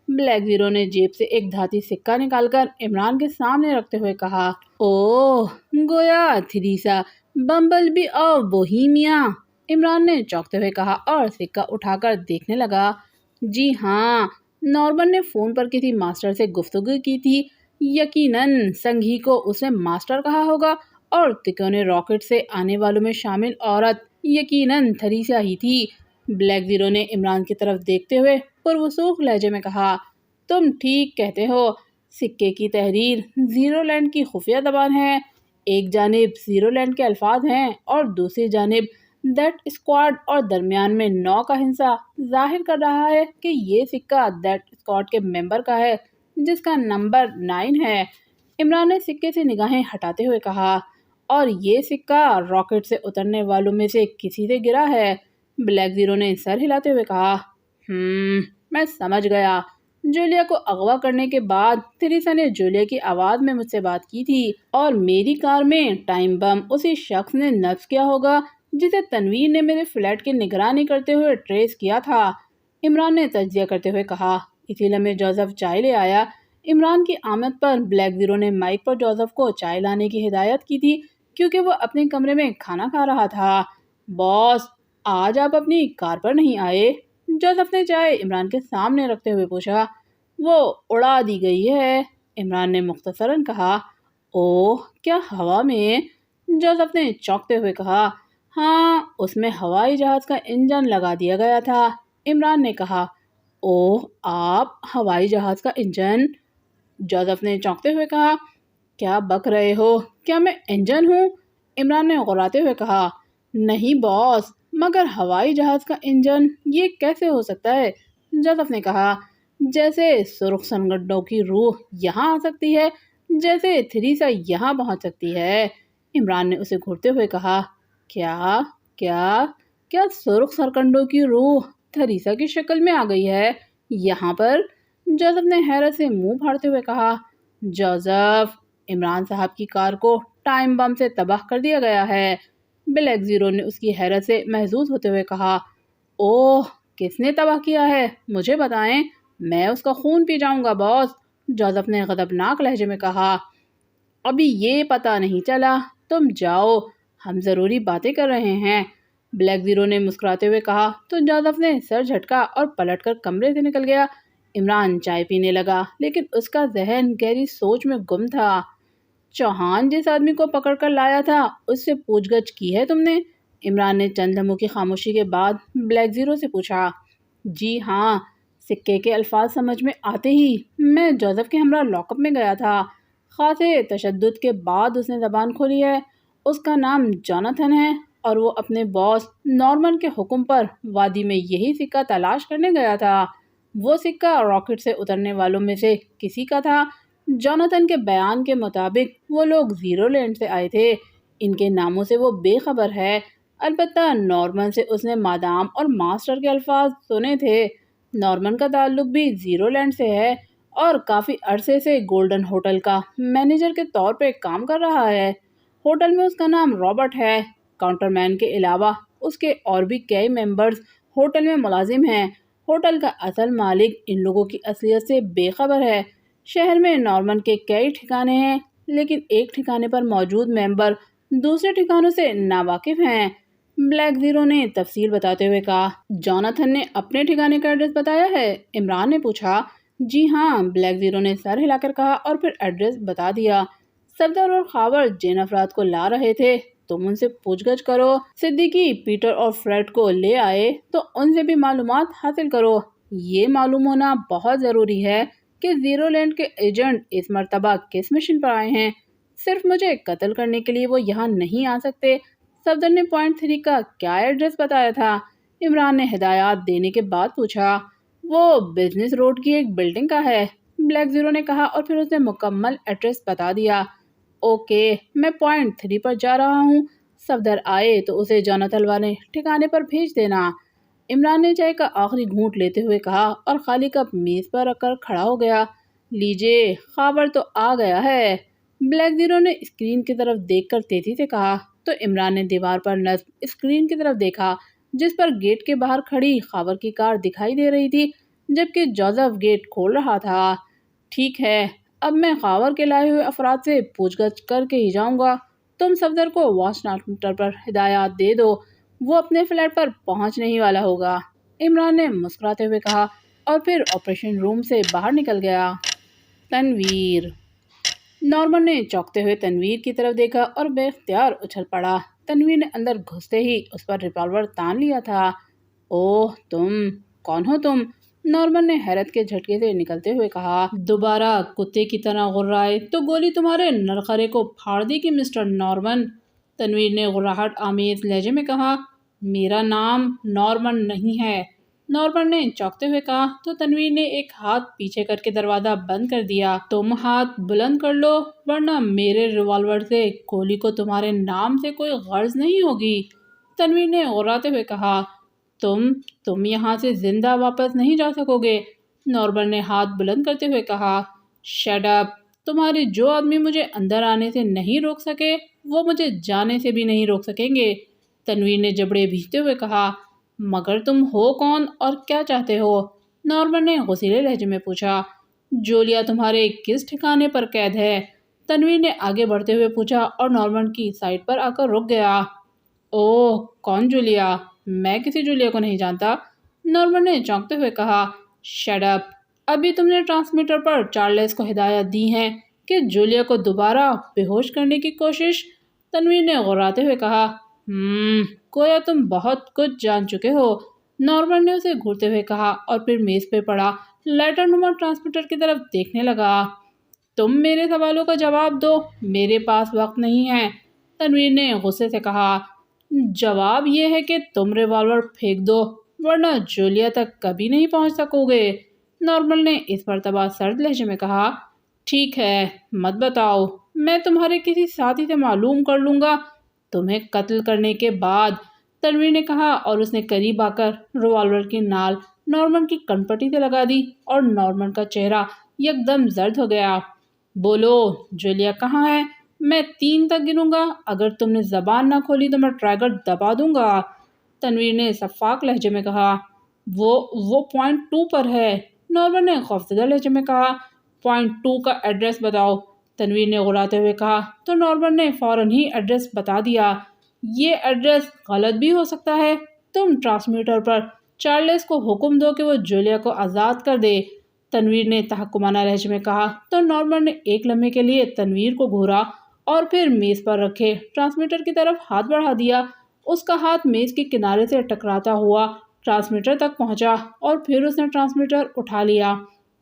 بلیک زیرو نے جیب سے ایک دھاتی سکہ نکال کر عمران کے سامنے رکھتے ہوئے کہا، اوہ، گویا Theresa bumble bee of Bohemia. Imran نے چونکتے ہوئے کہا اور سکہ اٹھا کر دیکھنے لگا۔ جی ہاں، نارمن نے فون پر کسی ماسٹر سے گفتگو کی تھی، یقیناً سنگھی کو اسے ماسٹر کہا ہوگا اور تکونے راکٹ سے آنے والوں میں شامل عورت یقیناً تھریسا ہی تھی۔ بلیک زیرو نے عمران کی طرف دیکھتے ہوئے پروسوخ لہجے میں کہا، تم ٹھیک کہتے ہو، سکے کی تحریر زیرو لینڈ کی خفیہ زبان ہے۔ ایک جانب زیرو لینڈ کے الفاظ ہیں اور دوسری جانب دیٹ اسکواڈ اور درمیان میں 9 کا ہندسہ ظاہر کر رہا ہے کہ یہ سکہ دیٹ اسکواڈ کے ممبر کا ہے جس کا نمبر 9 ہے۔ عمران نے سکے سے نگاہیں ہٹاتے ہوئے کہا، اور یہ سکہ راکٹ سے اترنے والوں میں سے کسی سے گرا ہے؟ بلیک زیرو نے سر ہلاتے ہوئے کہا، میں سمجھ گیا۔ جولیا کو اغوا کرنے کے بعد تھریسا نے جولیا کی آواز میں مجھ سے بات کی تھی اور میری کار میں ٹائم بم اسی شخص نے نصب کیا ہوگا جسے تنویر نے میرے فلیٹ کی نگرانی کرتے ہوئے ٹریس کیا تھا۔ عمران نے تجزیہ کرتے ہوئے کہا، اسی لمحے جوزف چائے لے آیا۔ عمران کی آمد پر بلیک زیرو نے مائک پر جوزف کو چائے لانے کی ہدایت کی تھی کیونکہ وہ اپنے کمرے میں کھانا کھا رہا تھا۔ باس، آج آپ اپنی کار پر نہیں آئے؟ جوزف نے چائے عمران کے سامنے رکھتے ہوئے پوچھا۔ وہ اڑا دی گئی ہے، عمران نے مختصراً کہا۔ اوہ، کیا ہوا میں؟ جوزف نے چونکتے ہوئے کہا، ہاں، اس میں ہوائی جہاز کا انجن لگا دیا گیا تھا۔ عمران نے کہا، اوہ، آپ ہوائی جہاز کا انجن؟ جوزف نے چونکتے ہوئے کہا، کیا بک رہے ہو؟ کیا میں انجن ہوں؟ عمران نے غراتے ہوئے کہا، نہیں باس، مگر ہوائی جہاز کا انجن یہ کیسے ہو سکتا ہے؟ جوزف نے کہا، جیسے سرخ سنگنڈوں کی روح یہاں آ سکتی ہے، جیسے تھریسا یہاں پہنچ سکتی ہے۔ عمران نے اسے گھورتے ہوئے کہا، کیا کیا کیا سرخ سرکنڈوں کی روح تھریسا کی شکل میں آ گئی ہے یہاں پر؟ جوزف نے حیرت سے منہ پھاڑتے ہوئے کہا، جوزف، عمران صاحب کی کار کو ٹائم بم سے تباہ کر دیا گیا ہے۔ بلیک زیرو نے اس کی حیرت سے محظوظ ہوتے ہوئے کہا، اوہ، کس نے تباہ کیا ہے؟ مجھے بتائیں، میں اس کا خون پی جاؤں گا باس۔ جوزف نے غضبناک لہجے میں کہا، ابھی یہ پتہ نہیں چلا، تم جاؤ، ہم ضروری باتیں کر رہے ہیں۔ بلیک زیرو نے مسکراتے ہوئے کہا تو جوزف نے سر جھٹکا اور پلٹ کر کمرے سے نکل گیا۔ عمران چائے پینے لگا لیکن اس کا ذہن گہری سوچ میں گم تھا۔ چوہان جس آدمی کو پکڑ کر لایا تھا اس سے پوچھ گچھ کی ہے تم نے؟ عمران نے چند لمحوں کی خاموشی کے بعد بلیک زیرو سے پوچھا۔ جی ہاں، سکے کے الفاظ سمجھ میں آتے ہی میں جوزف کے ہمراہ لاک اپ میں گیا تھا۔ خاصے تشدد کے بعد اس نے زبان کھولی ہے۔ اس کا نام جوناتھن ہے اور وہ اپنے باس نارمن کے حکم پر وادی میں یہی سکہ تلاش کرنے گیا تھا۔ وہ سکہ راکٹ سے اترنے والوں میں سے کسی کا تھا۔ جوناتھن کے بیان کے مطابق وہ لوگ زیرو لینڈ سے آئے تھے۔ ان کے ناموں سے وہ بے خبر ہے، البتہ نارمن سے اس نے مادام اور ماسٹر کے الفاظ سنے تھے۔ نارمن کا تعلق بھی زیرو لینڈ سے ہے اور کافی عرصے سے گولڈن ہوٹل کا مینیجر کے طور پہ کام کر رہا ہے۔ ہوٹل میں اس کا نام رابرٹ ہے۔ کاؤنٹر مین کے علاوہ اس کے اور بھی کئی ممبرز ہوٹل میں ملازم ہیں۔ ہوٹل کا اصل مالک ان لوگوں کی اصلیت سے بے خبر ہے۔ شہر میں نارمن کے کئی ٹھکانے ہیں، لیکن ایک ٹھکانے پر موجود ممبر دوسرے ٹھکانوں سے ناواقف ہیں۔ بلیک زیرو نے تفصیل بتاتے ہوئے کہا۔ جوناتھن نے اپنے ٹھکانے کا ایڈریس بتایا ہے؟ عمران نے پوچھا۔ جی ہاں، بلیک زیرو نے سر ہلا کر کہا اور پھر ایڈریس بتا دیا۔ صفدر اور خاور جن افراد کو لا رہے تھے تم ان سے پوچھ گچھ کرو۔ صدیقی پیٹر اور فریڈ کو لے آئے تو ان سے بھی معلومات حاصل کرو۔ یہ معلوم ہونا بہت ضروری ہے کہ زیرو لینڈ کے ایجنٹ اس مرتبہ کس مشن پر آئے ہیں۔ صرف مجھے قتل کرنے کے لیے وہ یہاں نہیں آ سکتے۔ صفدر نے پوائنٹ 3 کا کیا ایڈریس بتایا تھا؟ عمران نے ہدایات دینے کے بعد پوچھا۔ وہ بزنس روڈ کی ایک بلڈنگ کا ہے، بلیک زیرو نے کہا اور پھر اس نے مکمل ایڈریس بتا دیا۔ اوکے، میں پوائنٹ 3 پر جا رہا ہوں۔ صفدر آئے تو اسے جوناتھن والے ٹھکانے پر بھیج دینا۔ عمران نے چائے کا آخری گھونٹ لیتے ہوئے کہا اور خالی کپ میز پر رکھ کر کھڑا ہو گیا۔ لیجے، خاور تو آ گیا ہے، بلیک زیرو نے اسکرین کی طرف دیکھ کر تیزی سے کہا۔ تو عمران نے دیوار پر نصب اسکرین کی طرف دیکھا جس پر گیٹ کے باہر کھڑی خاور کی کار دکھائی دے رہی تھی، جبکہ جوزف گیٹ کھول رہا تھا۔ ٹھیک ہے، اب میں خاور کے لائے ہوئے افراد سے پوچھ گچھ کر کے ہی جاؤں گا۔ تم صفدر کو واچ ٹرانسمیٹر پر ہدایات دے دو، وہ اپنے فلیٹ پر پہنچنے ہی والا ہوگا، عمران نے مسکراتے ہوئے کہا اور پھر آپریشن روم سے باہر نکل گیا۔ تنویر۔ نارمن نے چونکتے ہوئے تنویر کی طرف دیکھا اور بے اختیار اچھل پڑا۔ تنویر نے اندر گھستے ہی اس پر ریوالور تان لیا تھا۔ اوہ، تم کون ہو تم؟ نارمن نے حیرت کے جھٹکے سے نکلتے ہوئے کہا۔ دوبارہ کتے کی طرح غرائے تو گولی تمہارے نرخرے کو پھاڑ دے گی مسٹر نارمن، تنویر نے غراہٹ آمیز لہجے میں کہا۔ میرا نام نارمن نہیں ہے، نارمن نے چونکتے ہوئے کہا تو تنویر نے ایک ہاتھ پیچھے کر کے دروازہ بند کر دیا۔ تم ہاتھ بلند کر لو ورنہ میرے ریوالور سے گولی کو تمہارے نام سے کوئی غرض نہیں ہوگی، تنویر نے غراتے ہوئے کہا۔ تم یہاں سے زندہ واپس نہیں جا سکو گے، نارمن نے ہاتھ بلند کرتے ہوئے کہا۔ شٹ اپ، تمہارے جو آدمی مجھے اندر آنے سے نہیں روک سکے وہ مجھے جانے سے بھی نہیں روک سکیں گے، تنویر نے جبڑے بھیجتے ہوئے کہا۔ مگر تم ہو کون اور کیا چاہتے ہو؟ نارمن نے غصیلے لہجے میں پوچھا۔ جولیا تمہارے کس ٹھکانے پر قید ہے؟ تنویر نے آگے بڑھتے ہوئے پوچھا اور نارمن کی سائٹ پر آ کر رک گیا۔ اوہ، کون جولیا؟ میں کسی جولیا کو نہیں جانتا، نارمن نے چونکتے ہوئے کہا۔ شٹ اپ، ابھی تم نے ٹرانسمیٹر پر چارلس کو ہدایت دی ہیں کہ جولیا کو دوبارہ بے ہوش کرنے کی کوشش، تنویر نے غراتے ہوئے کہا۔ گویا تم بہت کچھ جان چکے ہو، نارمن نے اسے گھورتے ہوئے کہا اور پھر میز پہ پڑا لیٹر نما ٹرانسمیٹر کی طرف دیکھنے لگا۔ تم میرے سوالوں کا جواب دو، میرے پاس وقت نہیں ہے، تنویر نے غصے سے کہا۔ جواب یہ ہے کہ تم ریوالور پھینک دو ورنہ جولیا تک کبھی نہیں پہنچ سکو گے، نارمن نے اس مرتبہ سرد لہجے میں کہا۔ ٹھیک ہے، مت بتاؤ، میں تمہارے کسی ساتھی سے معلوم کر لوں گا تمہیں قتل کرنے کے بعد، تنویر نے کہا اور اس نے قریب آ کر ریوالور کی نال نارمن کی کنپٹی سے لگا دی اور نارمن کا چہرہ یکدم زرد ہو گیا۔ بولو، جولیا کہاں ہے؟ میں 3 تک گنوں گا، اگر تم نے زبان نہ کھولی تو میں ٹریگر دبا دوں گا، تنویر نے شفاق لہجے میں کہا۔ وہ پوائنٹ 2 پر ہے، نارمن نے خوفزدہ لہجے میں کہا۔ پوائنٹ 2 کا ایڈریس بتاؤ، تنویر نے غراتے ہوئے کہا تو نارمن نے فوراً ہی ایڈریس بتا دیا۔ یہ ایڈریس غلط بھی ہو سکتا ہے، تم ٹرانسمیٹر پر چارلس کو حکم دو کہ وہ جولیا کو آزاد کر دے، تنویر نے تحکمانہ لہجے میں کہا تو نارمن نے ایک لمحے کے لیے تنویر کو گھورا اور پھر میز پر رکھے ٹرانسمیٹر کی طرف ہاتھ بڑھا دیا۔ اس کا ہاتھ میز کے کنارے سے ٹکراتا ہوا ٹرانسمیٹر تک پہنچا اور پھر اس نے ٹرانسمیٹر اٹھا لیا۔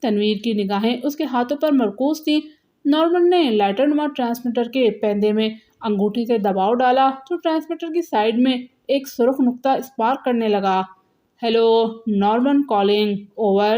تنویر کی نگاہیں اس کے ہاتھوں پر مرکوز تھیں۔ نارمن نے لائٹر نما ٹرانسمیٹر کے پیندے میں انگوٹھی سے دباؤ ڈالا تو ٹرانسمیٹر کی سائیڈ میں ایک سرخ نقطہ اسپارک کرنے لگا۔ ہیلو، نارمن کالنگ، اوور،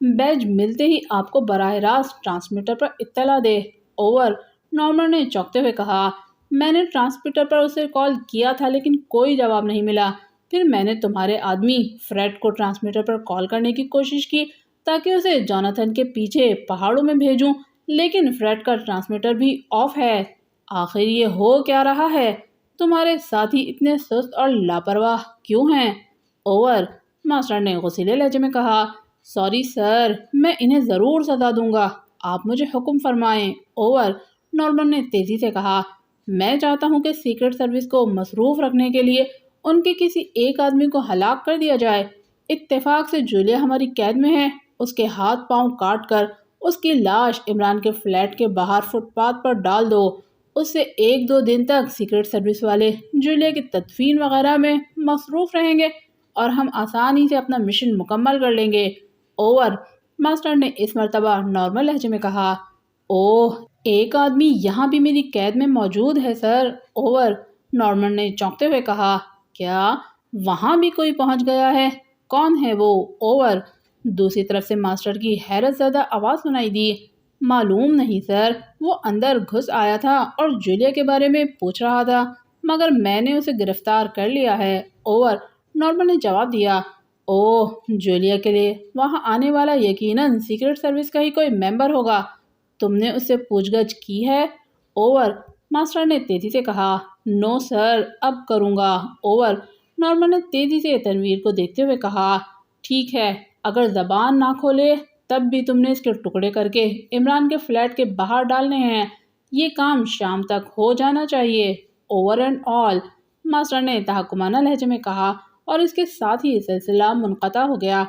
بیج ملتے ہی آپ کو براہ راست ٹرانسمیٹر پر اطلاع دے۔ اوور، نارمن نے چونکتے ہوئے کہا۔ میں نے ٹرانسمیٹر پر اسے کال کیا تھا لیکن کوئی جواب نہیں ملا۔ پھر میں نے تمہارے آدمی فریڈ کو ٹرانسمیٹر پر کال کرنے کی کوشش کی تاکہ اسے جوناتھن کے پیچھے پہاڑوں میں بھیجوں، لیکن فریڈ کا ٹرانسمیٹر بھی آف ہے۔ آخر یہ ہو کیا رہا ہے؟ تمہارے ساتھی اتنے سست اور لاپرواہ کیوں ہیں؟ اوور، ماسٹر نے غصیلے لہجے میں کہا۔ سوری سر، میں انہیں ضرور سزا دوں گا، آپ مجھے حکم فرمائیں۔ اوور، نارمن نے تیزی سے کہا۔ میں چاہتا ہوں کہ سیکرٹ سروس کو مصروف رکھنے کے لیے ان کے کسی ایک آدمی کو ہلاک کر دیا جائے۔ اتفاق سے جولیا ہماری قید میں ہے، اس کے ہاتھ پاؤں کاٹ کر اس کی لاش عمران کے فلیٹ کے باہر فٹ پاتھ پر ڈال دو۔ اس سے 1-2 دن تک سیکرٹ سروس والے جولیا کی تدفین وغیرہ میں مصروف رہیں گے اور ہم آسانی سے اپنا مشن مکمل کر لیں گے۔ اوور، ماسٹر نے اس مرتبہ نارمل لہجے میں کہا۔ اوہ، ایک آدمی یہاں بھی میری قید میں موجود ہے سر۔ اوور، نارمن نے چونکتے ہوئے کہا۔ کیا وہاں بھی کوئی پہنچ گیا ہے؟ کون ہے وہ؟ اوور، دوسری طرف سے ماسٹر کی حیرت زدہ آواز سنائی دی۔ معلوم نہیں سر، وہ اندر گھس آیا تھا اور جولیا کے بارے میں پوچھ رہا تھا، مگر میں نے اسے گرفتار کر لیا ہے۔ اوور، نارمن نے جواب دیا۔ اوہ، جولیا کے لیے وہاں آنے والا یقیناً سیکرٹ سروس کا ہی کوئی ممبر ہوگا۔ تم نے اس سے پوچھ گچھ کی ہے؟ اوور، ماسٹر نے تیزی سے کہا۔ نو سر، اب کروں گا۔ اوور، نارمن نے تیزی سے تنویر کو دیکھتے ہوئے کہا۔ ٹھیک ہے، اگر زبان نہ کھولے تب بھی تم نے اس کے ٹکڑے کر کے عمران کے فلیٹ کے باہر ڈالنے ہیں۔ یہ کام شام تک ہو جانا چاہیے۔ اوور اینڈ آل، ماسٹر نے تحکمانہ لہجے میں کہا اور اس کے ساتھ ہی سلسلہ منقطع ہو گیا۔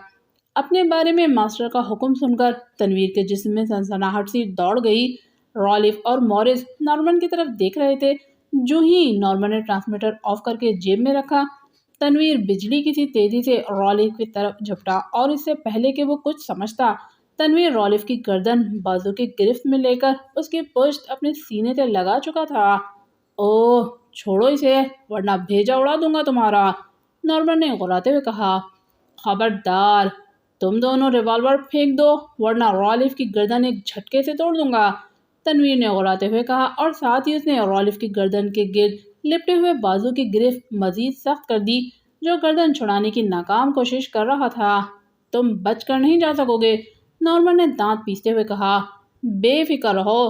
اپنے بارے میں ماسٹر کا حکم سن کر تنویر کے جسم میں سنسناہٹ سی دوڑ گئی۔ رالف اور مورس نارمن کی طرف دیکھ رہے تھے۔ جو ہی نارمن نے ٹرانسمیٹر آف کر کے جیب میں رکھا، تنویر بجلی کی سی تیزی سے رالف کی طرف جھپٹا اور اس سے پہلے کہ وہ کچھ سمجھتا، تنویر رالف کی گردن بازو کی گرفت میں لے کر اس کی پشت اپنے سینے سے لگا چکا تھا۔ اوہ، چھوڑو اسے ورنہ بھیجا اڑا دوں گا تمہارا، نارمن نے غراتے ہوئے کہا۔ خبردار، تم دونوں ریوالور پھینک دو ورنہ رالف کی گردن ایک جھٹکے سے توڑ دوں گا، تنویر نے غراتے ہوئے کہا اور ساتھ ہی اس نے رالف کی گردن کے گرد لپٹے ہوئے بازو کی گرفت مزید سخت کر دی جو گردن چھڑانے کی ناکام کوشش کر رہا تھا۔ تم بچ کر نہیں جا سکو گے، نارمن نے دانت پیستے ہوئے کہا۔ بے فکر رہو،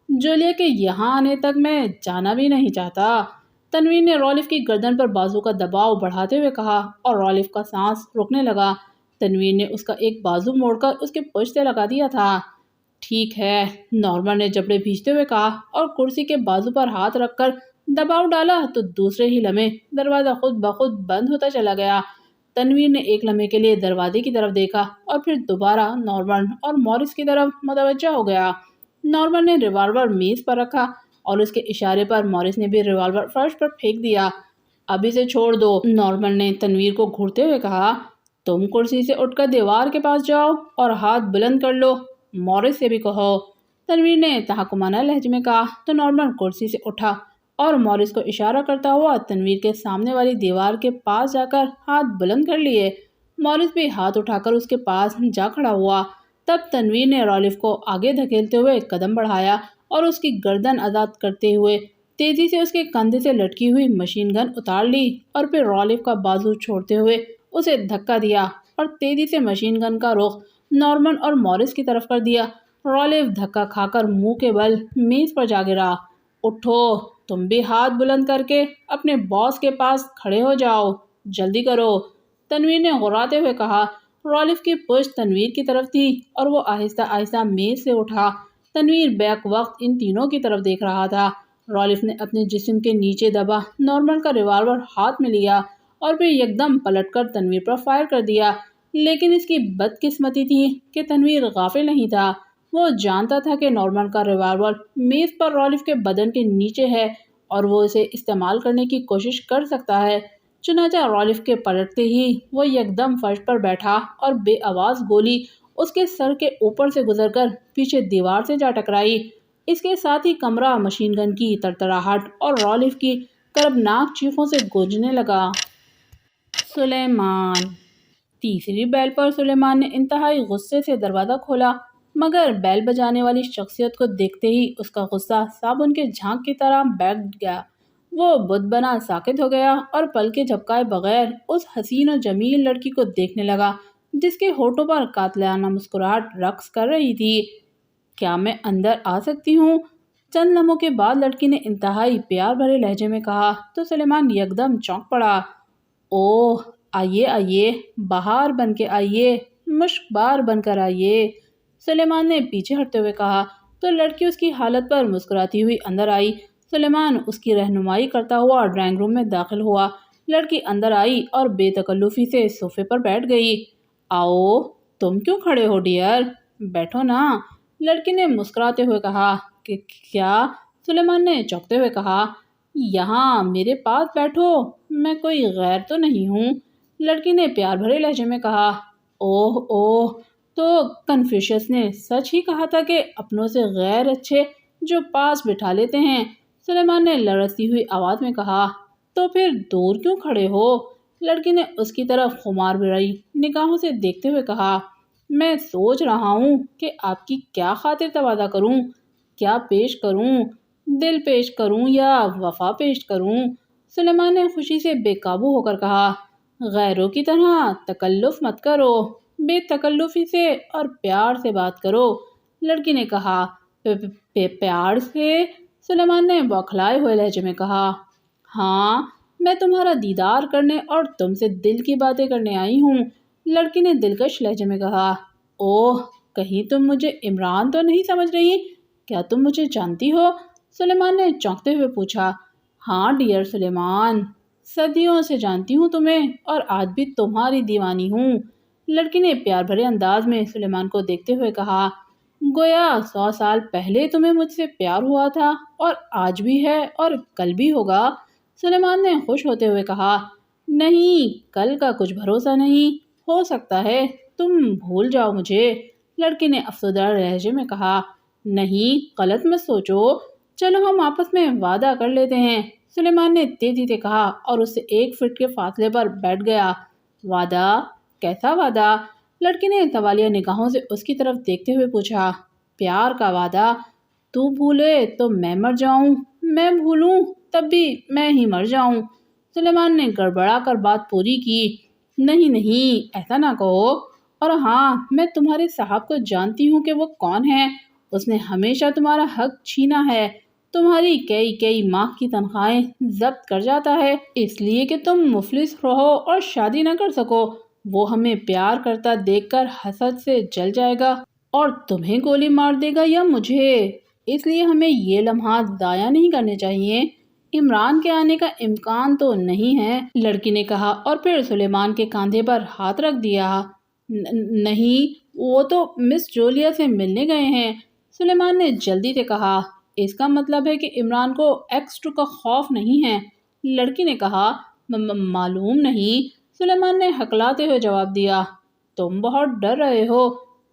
جولیا کے یہاں آنے تک میں جانا بھی نہیں چاہتا، تنویر نے رالف کی گردن پر بازو کا دباؤ بڑھاتے ہوئے کہا اور رالف کا سانس رکنے لگا۔ تنویر نے اس کا ایک بازو موڑ کر اس کے پشت سے لگا دیا تھا۔ ٹھیک ہے، نارمن نے جبڑے بھیجتے ہوئے کہا اور کرسی کے بازو پر ہاتھ رکھ کر دباؤ ڈالا تو دوسرے ہی لمحے دروازہ خود بخود بند ہوتا چلا گیا۔ تنویر نے ایک لمحے کے لیے دروازے کی طرف دیکھا اور پھر دوبارہ نارمن اور مورس کی طرف متوجہ ہو گیا۔ نارمن نے ریوالور میز پر رکھا اور اس کے اشارے پر مورس نے بھی ریوالور فرش پر پھینک دیا۔ اب اسے چھوڑ دو، نارمن نے تنویر کو گھورتے ہوئے کہا۔ تم کرسی سے اٹھ کر دیوار کے پاس جاؤ اور ہاتھ بلند کر لو، مورس سے بھی کہو، تنویر نے تحکمانہ لہجے میں کہا تو نارمن کرسی سے اٹھا اور مورس کو اشارہ کرتا ہوا تنویر کے سامنے والی دیوار کے پاس جا کر ہاتھ بلند کر لیے۔ مورس بھی ہاتھ اٹھا کر اس کے پاس جا کھڑا ہوا۔ تب تنویر نے رالف کو آگے دھکیلتے ہوئے قدم بڑھایا اور اس کی گردن آزاد کرتے ہوئے تیزی سے اس کے کندھے سے لٹکی ہوئی مشین گن اتار لی اور پھر رالف کا بازو چھوڑتے ہوئے اسے دھکا دیا اور تیزی سے مشین گن کا رخ نارمن اور مورس کی طرف کر دیا۔ رالف دھکا کھا کر منہ کے بل میز پر جا گرا۔ اٹھو، تم بھی ہاتھ بلند کر کے اپنے باس کے پاس کھڑے ہو جاؤ، جلدی کرو، تنویر نے غراتے ہوئے کہا۔ رالف کی پشت تنویر کی طرف تھی اور وہ آہستہ آہستہ میز سے اٹھا۔ تنویر بیک وقت ان تینوں کی طرف دیکھ رہا تھا۔ رالف نے اپنے جسم کے نیچے دبا نارمن کا ریوالور ہاتھ میں لیا اور پھر یکدم پلٹ کر تنویر پر فائر کر دیا، لیکن اس کی بدقسمتی تھی کہ تنویر غافل نہیں تھا۔ وہ جانتا تھا کہ نارمن کا ریوالور میز پر رالف کے بدن کے نیچے ہے اور وہ اسے استعمال کرنے کی کوشش کر سکتا ہے۔ چنانچہ رالف کے پلٹتے ہی وہ یکدم فرش پر بیٹھا اور بے آواز گولی اس کے سر کے اوپر سے گزر کر پیچھے دیوار سے جا ٹکرائی۔ اس کے ساتھ ہی کمرہ مشین گن کی تڑتڑاہٹ اور رالف کی کربناک چیخوں سے گونجنے لگا۔ سلیمان تیسری بیل پر سلیمان نے انتہائی غصے سے دروازہ کھولا، مگر بیل بجانے والی شخصیت کو دیکھتے ہی اس کا غصہ صابن کے جھانک کی طرح بیٹھ گیا۔ وہ بت بنا ساکت ہو گیا اور پلکیں جھپکائے بغیر اس حسین و جمیل لڑکی کو دیکھنے لگا جس کے ہونٹوں پر قاتلانہ مسکراہٹ رقص کر رہی تھی۔ کیا میں اندر آ سکتی ہوں؟ چند لمحوں کے بعد لڑکی نے انتہائی پیار بھرے لہجے میں کہا تو سلیمان یکدم چونک پڑا۔ اوہ، آئیے آئیے، بہار بن کے آئیے، مشک بار بن کر آئیے، سلیمان نے پیچھے ہٹتے ہوئے کہا تو لڑکی اس کی حالت پر مسکراتی ہوئی اندر آئی۔ سلیمان اس کی رہنمائی کرتا ہوا ڈرائنگ روم میں داخل ہوا۔ لڑکی اندر آئی اور بے تکلفی سے صوفے پر بیٹھ گئی۔ آؤ، تم کیوں کھڑے ہو ڈیئر؟ بیٹھو نا، لڑکی نے مسکراتے ہوئے کہا۔ کہ کیا؟ سلیمان نے چونکتے ہوئے کہا۔ یہاں میرے پاس بیٹھو، میں کوئی غیر تو نہیں ہوں، لڑکی نے پیار بھرے لہجے میں کہا۔ اوہ اوہ، تو کنفیوشس نے سچ ہی کہا تھا کہ اپنوں سے غیر اچھے جو پاس بٹھا لیتے ہیں، سلیمان نے لرزتی ہوئی آواز میں کہا۔ تو پھر دور کیوں کھڑے ہو؟ لڑکی نے اس کی طرف خمار بھری نگاہوں سے دیکھتے ہوئے کہا۔ میں سوچ رہا ہوں کہ آپ کی کیا خاطر تواضع کروں، کیا پیش کروں، دل پیش کروں یا وفا پیش کروں؟ سلیمان نے خوشی سے بے قابو ہو کر کہا۔ غیروں کی طرح تکلف مت کرو، بے تکلفی سے اور پیار سے بات کرو، لڑکی نے کہا۔ پیار سے؟ سلیمان نے بوکھلائے ہوئے لہجے میں کہا۔ ہاں، میں تمہارا دیدار کرنے اور تم سے دل کی باتیں کرنے آئی ہوں، لڑکی نے دلکش لہجے میں کہا۔ اوہ، کہیں تم مجھے عمران تو نہیں سمجھ رہی؟ کیا تم مجھے جانتی ہو؟ سلیمان نے چونکتے ہوئے پوچھا۔ ہاں ڈیئر سلیمان، صدیوں سے جانتی ہوں تمہیں اور آج بھی تمہاری دیوانی ہوں، لڑکی نے پیار بھرے انداز میں سلیمان کو دیکھتے ہوئے کہا۔ گویا 100 سال پہلے تمہیں مجھ سے پیار ہوا تھا اور آج بھی ہے اور کل بھی ہوگا، سلیمان نے خوش ہوتے ہوئے کہا۔ نہیں، کل کا کچھ بھروسہ نہیں، ہو سکتا ہے تم بھول جاؤ مجھے، لڑکی نے افسردہ لہجے میں کہا۔ نہیں، غلط مت سوچو، چلو ہم آپس میں وعدہ کر لیتے ہیں، سلیمان نے تیزی سے کہا اور اس سے 1 فٹ کے فاصلے پر بیٹھ گیا۔ وعدہ؟ کیسا وعدہ؟ لڑکی نے توالیہ نگاہوں سے اس کی طرف دیکھتے ہوئے پوچھا۔ پیار کا وعدہ؟ تو بھولے تو میں مر جاؤں، میں بھولوں تب بھی میں ہی مر جاؤں، سلیمان نے گڑبڑا کر بات پوری کی۔ نہیں نہیں، ایسا نہ کہو، اور ہاں، میں تمہارے صاحب کو جانتی ہوں کہ وہ کون ہے، اس نے ہمیشہ تمہارا حق چھینا ہے، تمہاری کئی ماہ کی تنخواہیں ضبط کر جاتا ہے اس لیے کہ تم مفلس رہو اور شادی نہ کر سکو۔ وہ ہمیں پیار کرتا دیکھ کر حسد سے جل جائے گا اور تمہیں گولی مار دے گا یا مجھے، اس لیے ہمیں یہ لمحات ضائع نہیں کرنے چاہیے۔ عمران کے آنے کا امکان تو نہیں ہے، لڑکی نے کہا اور پھر سلیمان کے کاندھے پر ہاتھ رکھ دیا۔ نہیں، وہ تو مس جولیا سے ملنے گئے ہیں، سلیمان نے جلدی سے کہا۔ اس کا مطلب ہے کہ عمران کو X2 کا خوف نہیں ہے، لڑکی نے کہا۔ معلوم نہیں، سلیمان نے ہکلاتے ہوئے جواب دیا۔ تم بہت ڈر رہے ہو،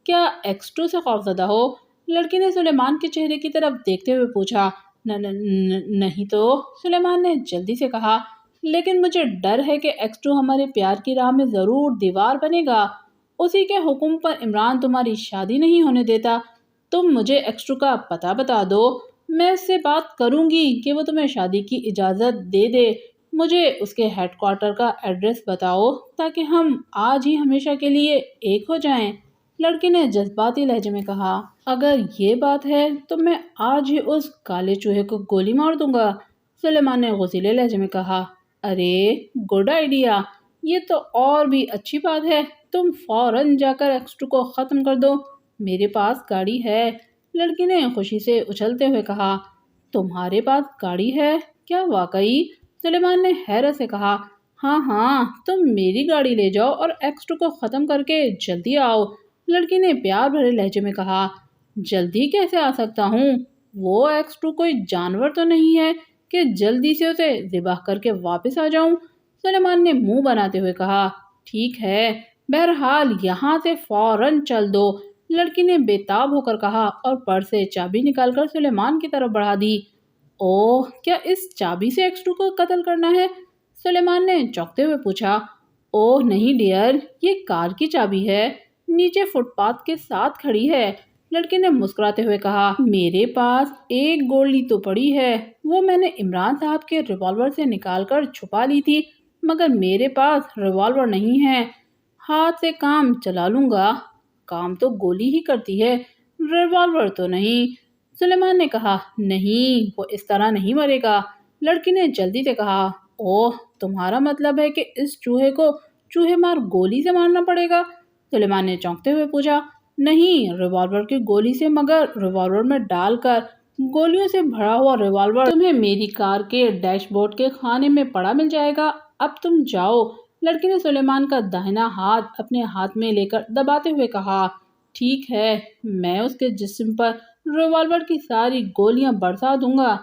کیا X2 سے خوفزدہ ہو؟ لڑکی نے سلیمان کے چہرے کی طرف دیکھتے ہوئے پوچھا۔ نہیں تو، سلیمان نے جلدی سے کہا، لیکن مجھے ڈر ہے کہ X2 ہمارے پیار کی راہ میں ضرور دیوار بنے گا، اسی کے حکم پر عمران تمہاری شادی نہیں ہونے دیتا، تم مجھے X2 کا پتہ بتا دو، میں اس سے بات کروں گی کہ وہ تمہیں شادی کی اجازت دے دے، مجھے اس کے ہیڈ کوارٹر کا ایڈریس بتاؤ تاکہ ہم آج ہی ہمیشہ کے لیے ایک ہو جائیں، لڑکی نے جذباتی لہجے میں کہا۔ اگر یہ بات ہے تو میں آج ہی اس کالے چوہے کو گولی مار دوں گا، سلیمان نے غصیلے لہجے میں کہا۔ ارے گڈ آئیڈیا، یہ تو اور بھی اچھی بات ہے، تم فوراً جا کر X2 کو ختم کر دو، میرے پاس گاڑی ہے، لڑکی نے خوشی سے اچھلتے ہوئے کہا۔ تمہارے پاس گاڑی ہے؟ کیا واقعی؟ سلیمان نے حیرت سے کہا۔ ہاں ہاں، تم میری گاڑی لے جاؤ اور X2 کو ختم کر کے جلدی آؤ، لڑکی نے پیار بھرے لہجے میں کہا۔ جلدی کیسے آ سکتا ہوں؟ وہ X2 کوئی جانور تو نہیں ہے کہ جلدی سے اسے ذبح کر کے واپس آ جاؤں، سلیمان نے منہ بناتے ہوئے کہا۔ ٹھیک ہے، بہرحال یہاں سے فوراً چل دو، لڑکی نے بے تاب ہو کر کہا اور پرس سے چابی نکال کر سلیمان کی طرف بڑھا دی۔ اوہ، کیا اس چابی سے X2 کو قتل کرنا ہے؟ سلیمان نے چونکتے ہوئے پوچھا۔ اوہ نہیں ڈیئر، یہ کار کی چابی ہے، نیچے فٹ پاتھ کے ساتھ کھڑی ہے، لڑکی نے مسکراتے ہوئے کہا۔ میرے پاس ایک گولی تو پڑی ہے، وہ میں نے عمران صاحب کے ریوالور سے نکال کر چھپا لی تھی، مگر میرے پاس ریوالور نہیں ہے، ہاتھ سے کام چلا لوں گا۔ کام تو گولی ہی کرتی ہے، ریوالور تو نہیں۔ سلیمان نے کہا، نہیں، وہ اس طرح نہیں مرے گا۔ لڑکی نے جلدی سے کہا، اوہ، تمہارا مطلب ہے کہ اس چوہے کو چوہے مار گولی سے مارنا پڑے گا؟ سلیمان نے چونکتے ہوئے پوچھا۔ نہیں، ریوالور کی گولی سے، مگر ریوالور میں ڈال کر۔ گولیوں سے بھرا ہوا ریوالور تمہیں میری کار کے ڈیش بورڈ کے خانے میں پڑا مل جائے گا، اب تم جاؤ۔ لڑکی نے سلیمان کا داہنا ہاتھ اپنے ہاتھ میں لے کر دباتے ہوئے کہا، ٹھیک ہے، میں اس کے جسم پر ریوالور کی ساری گولیاں برسا دوں گا۔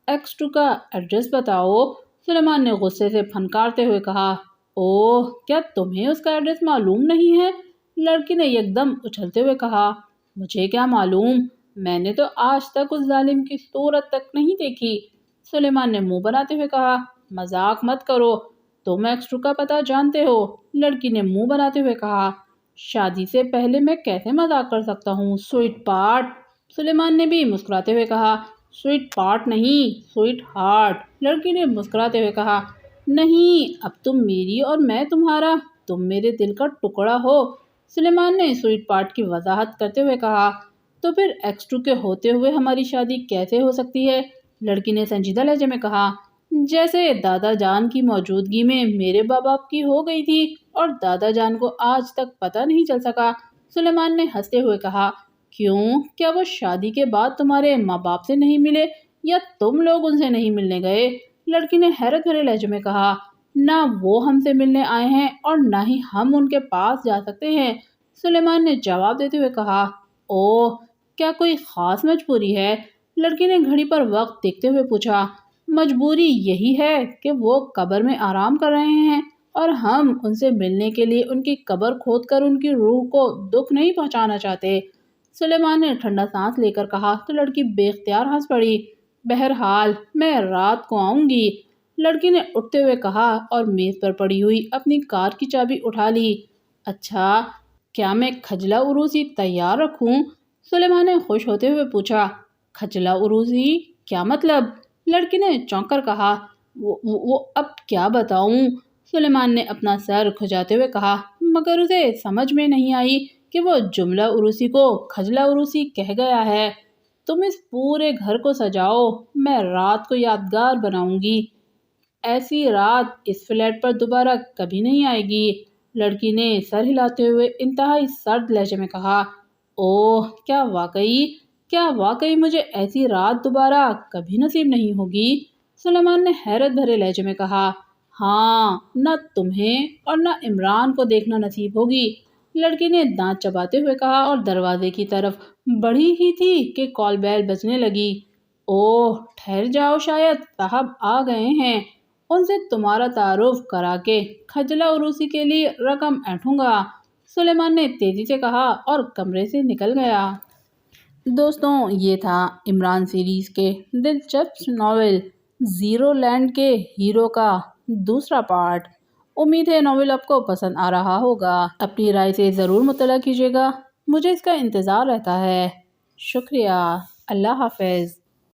X2 کا ایڈریس بتاؤ۔ سلیمان نے غصے سے پھنکارتے ہوئے کہا، اوہ، کیا تمہیں اس کا ایڈریس معلوم نہیں ہے؟ لڑکی نے یکدم اچھلتے ہوئے کہا، مجھے کیا معلوم، میں نے تو آج تک اس ظالم کی صورت تک نہیں دیکھی۔ سلیمان نے منہ بناتے ہوئے کہا، مذاق مت کرو، تم X2 کا پتہ جانتے ہو؟ لڑکی نے منہ بناتے ہوئے کہا، شادی سے پہلے میں کیسے مذاق کر سکتا ہوں، سویٹ پارٹ۔ سلیمان نے بھی مسکراتے ہوئے کہا، سویٹ پارٹ نہیں، سویٹ ہارٹ۔ لڑکی نے مسکراتے ہوئے کہا، نہیں، اب تم میری اور میں تمہارا، تم میرے دل کا ٹکڑا ہو۔ سلیمان نے سویٹ پارٹ کی وضاحت کرتے ہوئے کہا، تو پھر X2 کے ہوتے ہوئے ہماری شادی کیسے ہو سکتی ہے؟ لڑکی نے سنجیدہ لہجے میں کہا، جیسے دادا جان کی موجودگی میں میرے ماں باپ کی ہو گئی تھی اور دادا جان کو آج تک پتہ نہیں چل سکا۔ سلیمان نے ہنستے ہوئے کہا، کیوں، کیا وہ شادی کے بعد تمہارے ماں باپ سے نہیں ملے یا تم لوگ ان سے نہیں ملنے گئے؟ لڑکی نے حیرت بھرے لہجے میں کہا، نہ وہ ہم سے ملنے آئے ہیں اور نہ ہی ہم ان کے پاس جا سکتے ہیں۔ سلیمان نے جواب دیتے ہوئے کہا، اوہ، کیا کوئی خاص مجبوری ہے؟ لڑکی نے گھڑی پر وقت دیکھتے ہوئے پوچھا، مجبوری یہی ہے کہ وہ قبر میں آرام کر رہے ہیں اور ہم ان سے ملنے کے لیے ان کی قبر کھود کر ان کی روح کو دکھ نہیں پہنچانا چاہتے۔ سلیمان نے ٹھنڈا سانس لے کر کہا تو لڑکی بے اختیار ہنس پڑی۔ بہرحال میں رات کو آؤں گی، لڑکی نے اٹھتے ہوئے کہا اور میز پر پڑی ہوئی اپنی کار کی چابی اٹھا لی۔ اچھا، کیا میں کھجلا عروسی تیار رکھوں؟ سلیمان نے خوش ہوتے ہوئے پوچھا۔ کھجلا عروسی؟ کیا مطلب؟ لڑکی نے چونک کر کہا، وہ اب کیا بتاؤں؟ سلیمان نے اپنا سر کھجاتے ہوئے کہا، مگر اسے سمجھ میں نہیں آئی کہ وہ جملہ عروسی کو کھجلا عروسی کہہ گیا ہے۔ تم اس پورے گھر کو سجاؤ، میں رات کو یادگار بناؤں گی، ایسی رات اس فلیٹ پر دوبارہ کبھی نہیں آئے گی۔ لڑکی نے سر ہلاتے ہوئے انتہائی سرد لہجے میں کہا، اوہ، کیا واقعی مجھے ایسی رات دوبارہ کبھی نصیب نہیں ہوگی؟ سلیمان نے حیرت بھرے لہجے میں کہا، ہاں، نہ تمہیں اور نہ عمران کو دیکھنا نصیب ہوگی۔ لڑکی نے دانت چباتے ہوئے کہا اور دروازے کی طرف بڑھی ہی تھی کہ کال بیل بجنے لگی۔ اوہ، ٹھہر جاؤ، شاید صاحب آ گئے ہیں، ان سے تمہارا تعارف کرا کے کھجلا عروسی کے لیے رقم اینٹھوں گا، سلیمان نے تیزی سے کہا اور کمرے سے نکل گیا۔ دوستوں، یہ تھا عمران سیریز کے دلچسپ ناول زیرو لینڈ کے ہیرو کا دوسرا پارٹ۔ امید ہے ناول آپ کو پسند آ رہا ہوگا۔ اپنی رائے سے ضرور مطلع کیجیے گا، مجھے اس کا انتظار رہتا ہے۔ شکریہ، اللہ حافظ۔